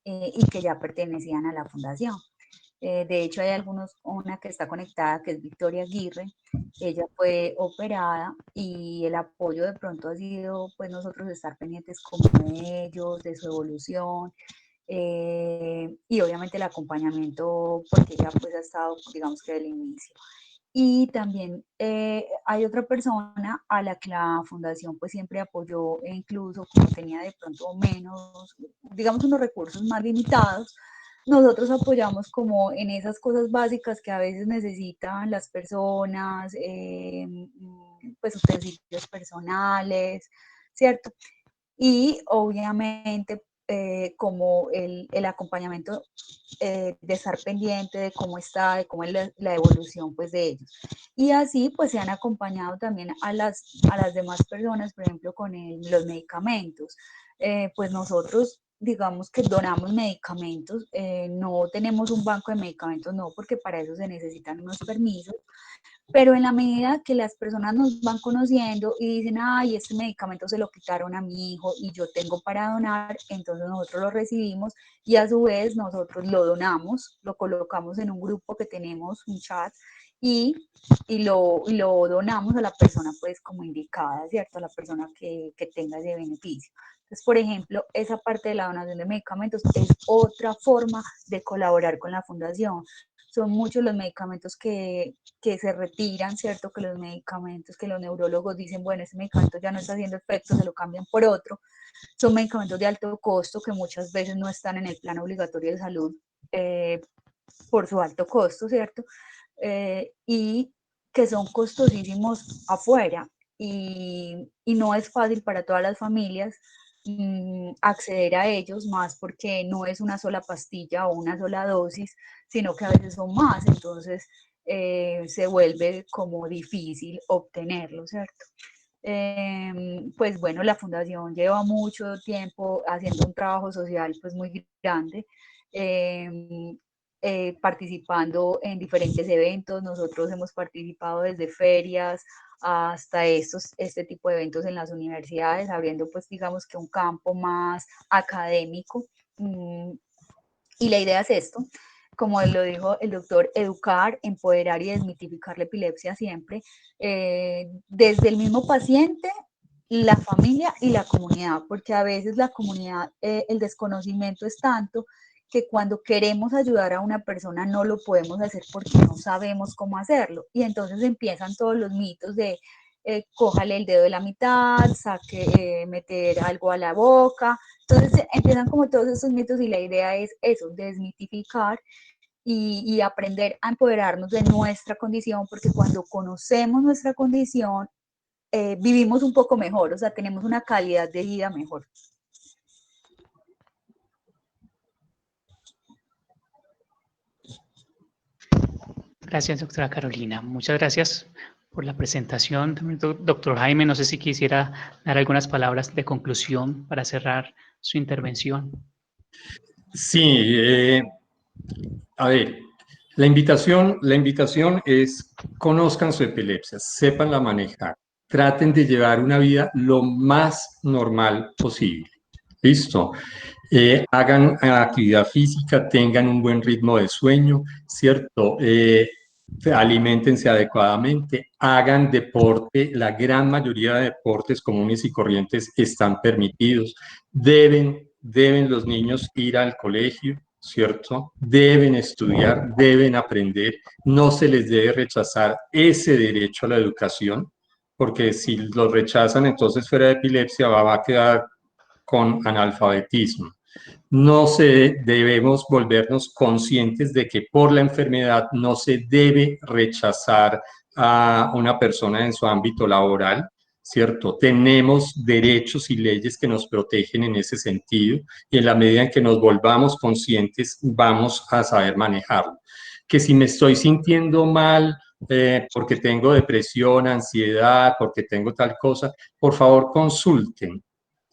y que ya pertenecían a la fundación. De hecho, hay una que está conectada, que es Victoria Aguirre. Ella fue operada y el apoyo de pronto ha sido, pues nosotros estar pendientes como de ellos, de su evolución, y obviamente el acompañamiento, porque ella pues ha estado, digamos que desde el inicio. Y también hay otra persona a la que la fundación pues siempre apoyó, e incluso como tenía de pronto menos, digamos, unos recursos más limitados, nosotros apoyamos como en esas cosas básicas que a veces necesitan las personas, pues utensilios personales, ¿cierto? Y obviamente como el acompañamiento de estar pendiente de cómo está, de cómo es la evolución pues de ellos. Y así pues se han acompañado también a las demás personas, por ejemplo, con los medicamentos. Pues nosotros digamos que donamos medicamentos, no tenemos un banco de medicamentos, no, porque para eso se necesitan unos permisos, pero en la medida que las personas nos van conociendo y dicen, ay, este medicamento se lo quitaron a mi hijo y yo tengo para donar, entonces nosotros lo recibimos y a su vez nosotros lo donamos, lo colocamos en un grupo que tenemos, un chat, y lo donamos a la persona pues como indicada, ¿cierto? A la persona que tenga ese beneficio. Entonces, por ejemplo, esa parte de la donación de medicamentos es otra forma de colaborar con la fundación. Son muchos los medicamentos que se retiran, ¿cierto? Que los medicamentos, que los neurólogos dicen, bueno, ese medicamento ya no está haciendo efecto, se lo cambian por otro. Son medicamentos de alto costo que muchas veces no están en el plan obligatorio de salud por su alto costo, ¿cierto? Y que son costosísimos afuera y no es fácil para todas las familias acceder a ellos, más porque no es una sola pastilla o una sola dosis, sino que a veces son más, entonces se vuelve como difícil obtenerlo, ¿cierto? Pues bueno, la fundación lleva mucho tiempo haciendo un trabajo social pues muy grande, participando en diferentes eventos. Nosotros hemos participado desde ferias hasta este tipo de eventos en las universidades, abriendo pues digamos que un campo más académico. Y la idea es esto, como lo dijo el doctor, educar, empoderar y desmitificar la epilepsia siempre, desde el mismo paciente, la familia y la comunidad, porque a veces la comunidad, el desconocimiento es tanto que cuando queremos ayudar a una persona no lo podemos hacer porque no sabemos cómo hacerlo. Y entonces empiezan todos los mitos de cójale el dedo de la mitad, saque, meter algo a la boca. Entonces empiezan como todos esos mitos y la idea es eso, desmitificar y aprender a empoderarnos de nuestra condición, porque cuando conocemos nuestra condición, vivimos un poco mejor, o sea, tenemos una calidad de vida mejor. Gracias, doctora Carolina. Muchas gracias por la presentación. Doctor Jaime, no sé si quisiera dar algunas palabras de conclusión para cerrar su intervención. Sí, a ver, la invitación es conozcan su epilepsia, sépanla manejar, traten de llevar una vida lo más normal posible. ¿Listo? Hagan actividad física, tengan un buen ritmo de sueño, ¿cierto? Aliméntense adecuadamente, hagan deporte, la gran mayoría de deportes comunes y corrientes están permitidos, deben los niños ir al colegio, ¿cierto? Deben estudiar, deben aprender, no se les debe rechazar ese derecho a la educación, porque si lo rechazan, entonces fuera de epilepsia va a quedar con analfabetismo. No debemos volvernos conscientes de que por la enfermedad no se debe rechazar a una persona en su ámbito laboral, ¿cierto? Tenemos derechos y leyes que nos protegen en ese sentido y en la medida en que nos volvamos conscientes vamos a saber manejarlo. Que si me estoy sintiendo mal porque tengo depresión, ansiedad, porque tengo tal cosa, por favor consulten.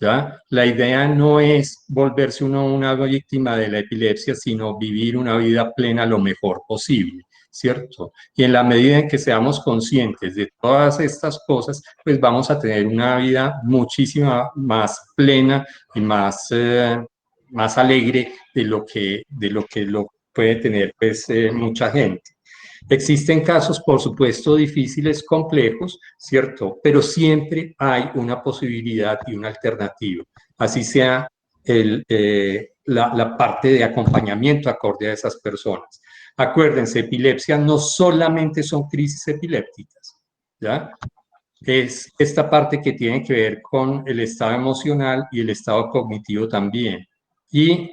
¿Ya? La idea no es volverse uno una víctima de la epilepsia, sino vivir una vida plena lo mejor posible, ¿cierto? Y en la medida en que seamos conscientes de todas estas cosas, pues vamos a tener una vida muchísimo más plena y más alegre de lo que lo puede tener pues, mucha gente. Existen casos, por supuesto, difíciles, complejos, ¿cierto? Pero siempre hay una posibilidad y una alternativa. Así sea la parte de acompañamiento acorde a esas personas. Acuérdense, epilepsia no solamente son crisis epilépticas, ¿ya? Es esta parte que tiene que ver con el estado emocional y el estado cognitivo también. Y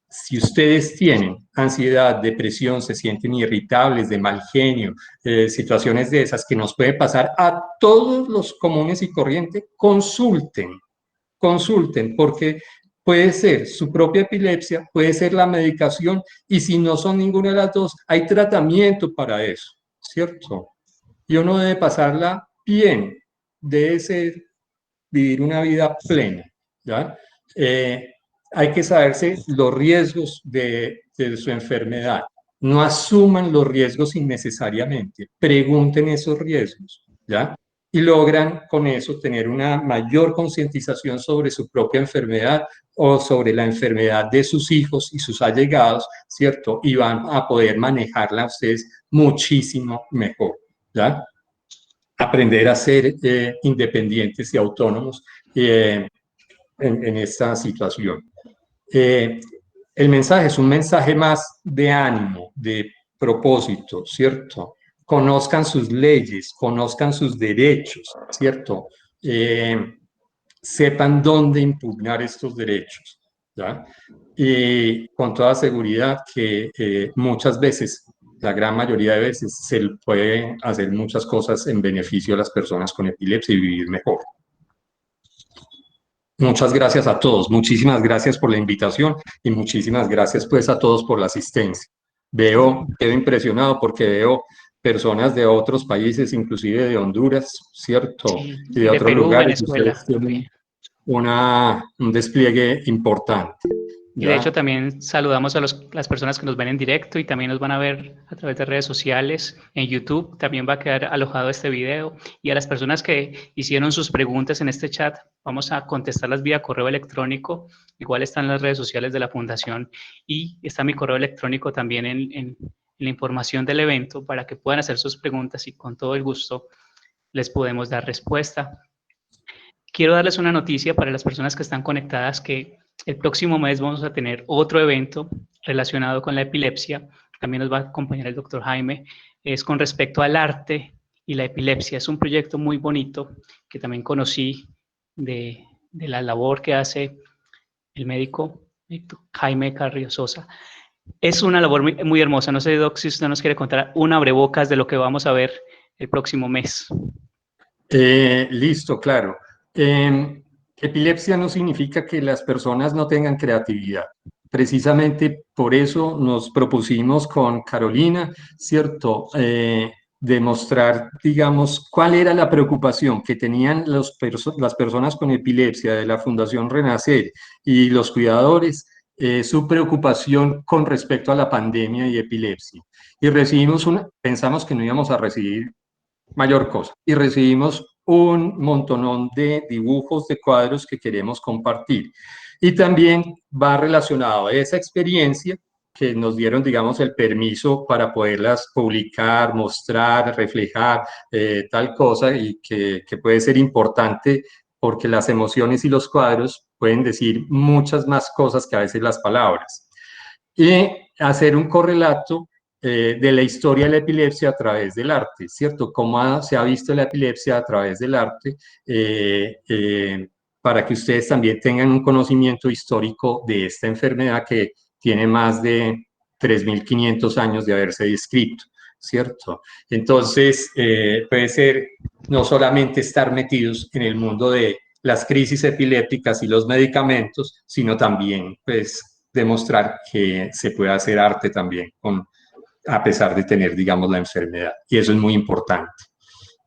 si ustedes tienen ansiedad, depresión, se sienten irritables, de mal genio, situaciones de esas que nos puede pasar a todos los comunes y corrientes, consulten, porque puede ser su propia epilepsia, puede ser la medicación, y si no son ninguna de las dos, hay tratamiento para eso, ¿cierto? Y uno debe pasarla bien, debe vivir una vida plena, ¿ya? Hay que saberse los riesgos de su enfermedad. No asuman los riesgos innecesariamente, pregunten esos riesgos, ¿ya? Y logran con eso tener una mayor concientización sobre su propia enfermedad o sobre la enfermedad de sus hijos y sus allegados, ¿cierto? Y van a poder manejarla ustedes muchísimo mejor, ¿ya? Aprender a ser independientes y autónomos en esta situación. El mensaje es un mensaje más de ánimo, de propósito, ¿cierto? Conozcan sus leyes, conozcan sus derechos, ¿cierto? Sepan dónde impugnar estos derechos, ¿ya? Y con toda seguridad que muchas veces, la gran mayoría de veces, se puede hacer muchas cosas en beneficio de las personas con epilepsia y vivir mejor. Muchas gracias a todos, muchísimas gracias por la invitación y muchísimas gracias pues a todos por la asistencia. Quedo impresionado porque veo personas de otros países, inclusive de Honduras, ¿cierto? Sí, Y de de otros Perú, lugares. Venezuela Ustedes tienen también. un despliegue importante. Y de hecho ¿Ya? también saludamos a las personas que nos ven en directo y también nos van a ver a través de redes sociales, en YouTube también va a quedar alojado este video, y a las personas que hicieron sus preguntas en este chat, vamos a contestarlas vía correo electrónico, igual están las redes sociales de la Fundación y está mi correo electrónico también en la información del evento para que puedan hacer sus preguntas y con todo el gusto les podemos dar respuesta. Quiero darles una noticia para las personas que están conectadas, que el próximo mes vamos a tener otro evento relacionado con la epilepsia. También nos va a acompañar el doctor Jaime. Es con respecto al arte y la epilepsia. Es un proyecto muy bonito que también conocí de la labor que hace el médico Jaime Carrillo Sosa. Es una labor muy, muy hermosa. No sé, Doc, si usted nos quiere contar un abrebocas de lo que vamos a ver el próximo mes. Listo, claro. Epilepsia no significa que las personas no tengan creatividad. Precisamente por eso nos propusimos con Carolina, ¿cierto? Demostrar, digamos, cuál era la preocupación que tenían las personas con epilepsia de la Fundación Renacer y los cuidadores, su preocupación con respecto a la pandemia y epilepsia. Y pensamos que no íbamos a recibir mayor cosa. Y recibimos un montonón de dibujos, de cuadros que queremos compartir. Y también va relacionado a esa experiencia que nos dieron, digamos, el permiso para poderlas publicar, mostrar, reflejar, tal cosa, y que puede ser importante porque las emociones y los cuadros pueden decir muchas más cosas que a veces las palabras. Y hacer un correlato de la historia de la epilepsia a través del arte, ¿cierto? Cómo se ha visto la epilepsia a través del arte, para que ustedes también tengan un conocimiento histórico de esta enfermedad que tiene más de 3.500 años de haberse descrito, ¿cierto? Entonces, puede ser no solamente estar metidos en el mundo de las crisis epilépticas y los medicamentos, sino también, pues, demostrar que se puede hacer arte también a pesar de tener, digamos, la enfermedad. Y eso es muy importante,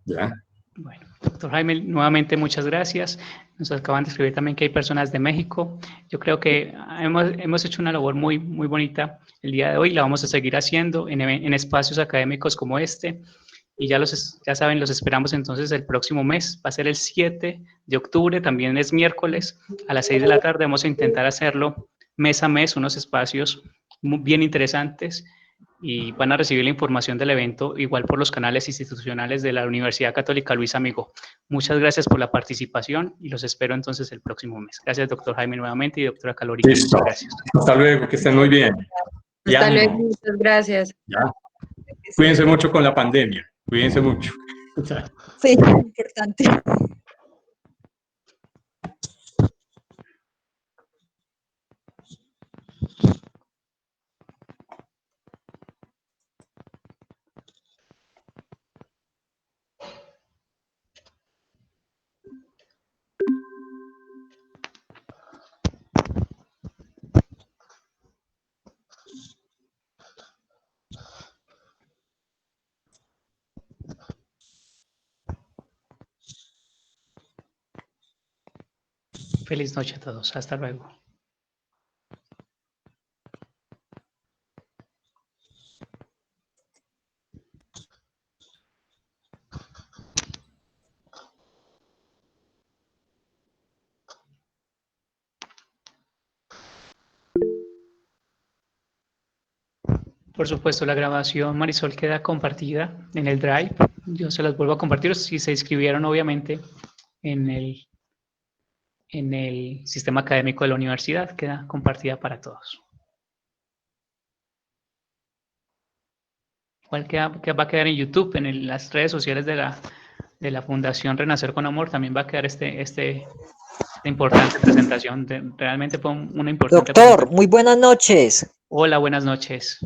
¿ya? Bueno, doctor Jaime, nuevamente muchas gracias. Nos acaban de escribir también que hay personas de México. Yo creo que hemos hecho una labor muy, muy bonita el día de hoy. La vamos a seguir haciendo en espacios académicos como este. Y ya saben, los esperamos entonces el próximo mes. Va a ser el 7 de octubre, también es miércoles, a las 6 de la tarde. Vamos a intentar hacerlo mes a mes, unos espacios bien interesantes y van a recibir la información del evento igual por los canales institucionales de la Universidad Católica Luis Amigo. Muchas gracias por la participación y los espero entonces el próximo mes. Gracias, doctor Jaime, nuevamente, y doctora Calorica. Listo. Muchas gracias. Hasta luego, que estén muy bien. Y Hasta ánimo. luego, muchas gracias. Ya. Cuídense mucho con la pandemia. Cuídense mucho. Sí, importante. Feliz noche a todos. Hasta luego. Por supuesto, la grabación, Marisol, queda compartida en el Drive. Yo se las vuelvo a compartir si se inscribieron, obviamente, en el sistema académico de la universidad. Queda compartida para todos. Igual va a quedar en YouTube, en las redes sociales de la Fundación Renacer con Amor. También va a quedar esta importante presentación. Realmente fue una importante Doctor, presentación. muy buenas noches. Hola, buenas noches.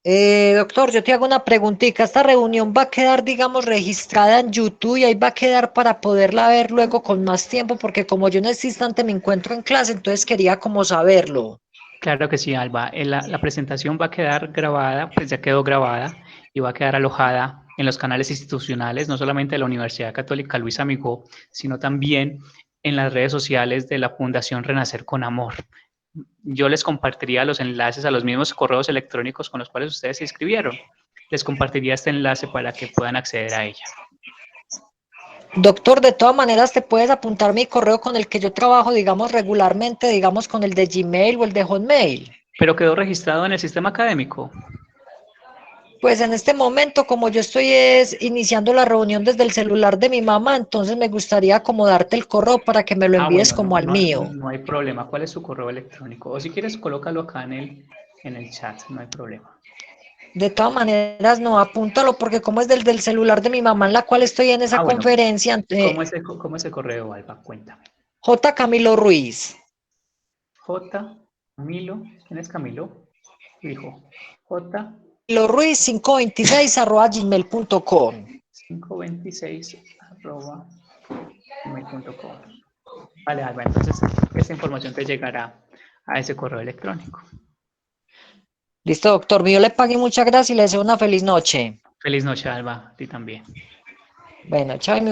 Doctor, yo te hago una preguntita. Esta reunión va a quedar, digamos, registrada en YouTube y ahí va a quedar para poderla ver luego con más tiempo, porque como yo en este instante me encuentro en clase, entonces quería como saberlo. Claro que sí, Alba. La presentación va a quedar grabada, pues ya quedó grabada y va a quedar alojada en los canales institucionales, no solamente de la Universidad Católica Luis Amigo, sino también en las redes sociales de la Fundación Renacer con Amor. Yo les compartiría los enlaces a los mismos correos electrónicos con los cuales ustedes se inscribieron. Les compartiría este enlace para que puedan acceder a ella. Doctor, de todas maneras te puedes apuntar mi correo con el que yo trabajo, digamos, regularmente, digamos, con el de Gmail o el de Hotmail. Pero quedó registrado en el sistema académico. Pues en este momento, como yo estoy iniciando la reunión desde el celular de mi mamá, entonces me gustaría acomodarte el correo para que me lo envíes Bueno, como al mío. no hay problema. ¿Cuál es su correo electrónico? O si quieres, colócalo acá en el chat, no hay problema. De todas maneras, no, apúntalo porque como es del celular de mi mamá en la cual estoy en esa Bueno, conferencia, ¿cómo es el correo, Alba? Cuéntame. J. Camilo Ruiz. J. Camilo, ¿quién es Camilo? Dijo, J. Camilo Ruiz 526@gmail.com. 526@gmail.com. Vale, Alba, entonces esta información te llegará a ese correo electrónico. Listo, doctor. Yo le pague, muchas gracias y le deseo una feliz noche. Feliz noche, Alba, a ti también. Bueno, chao.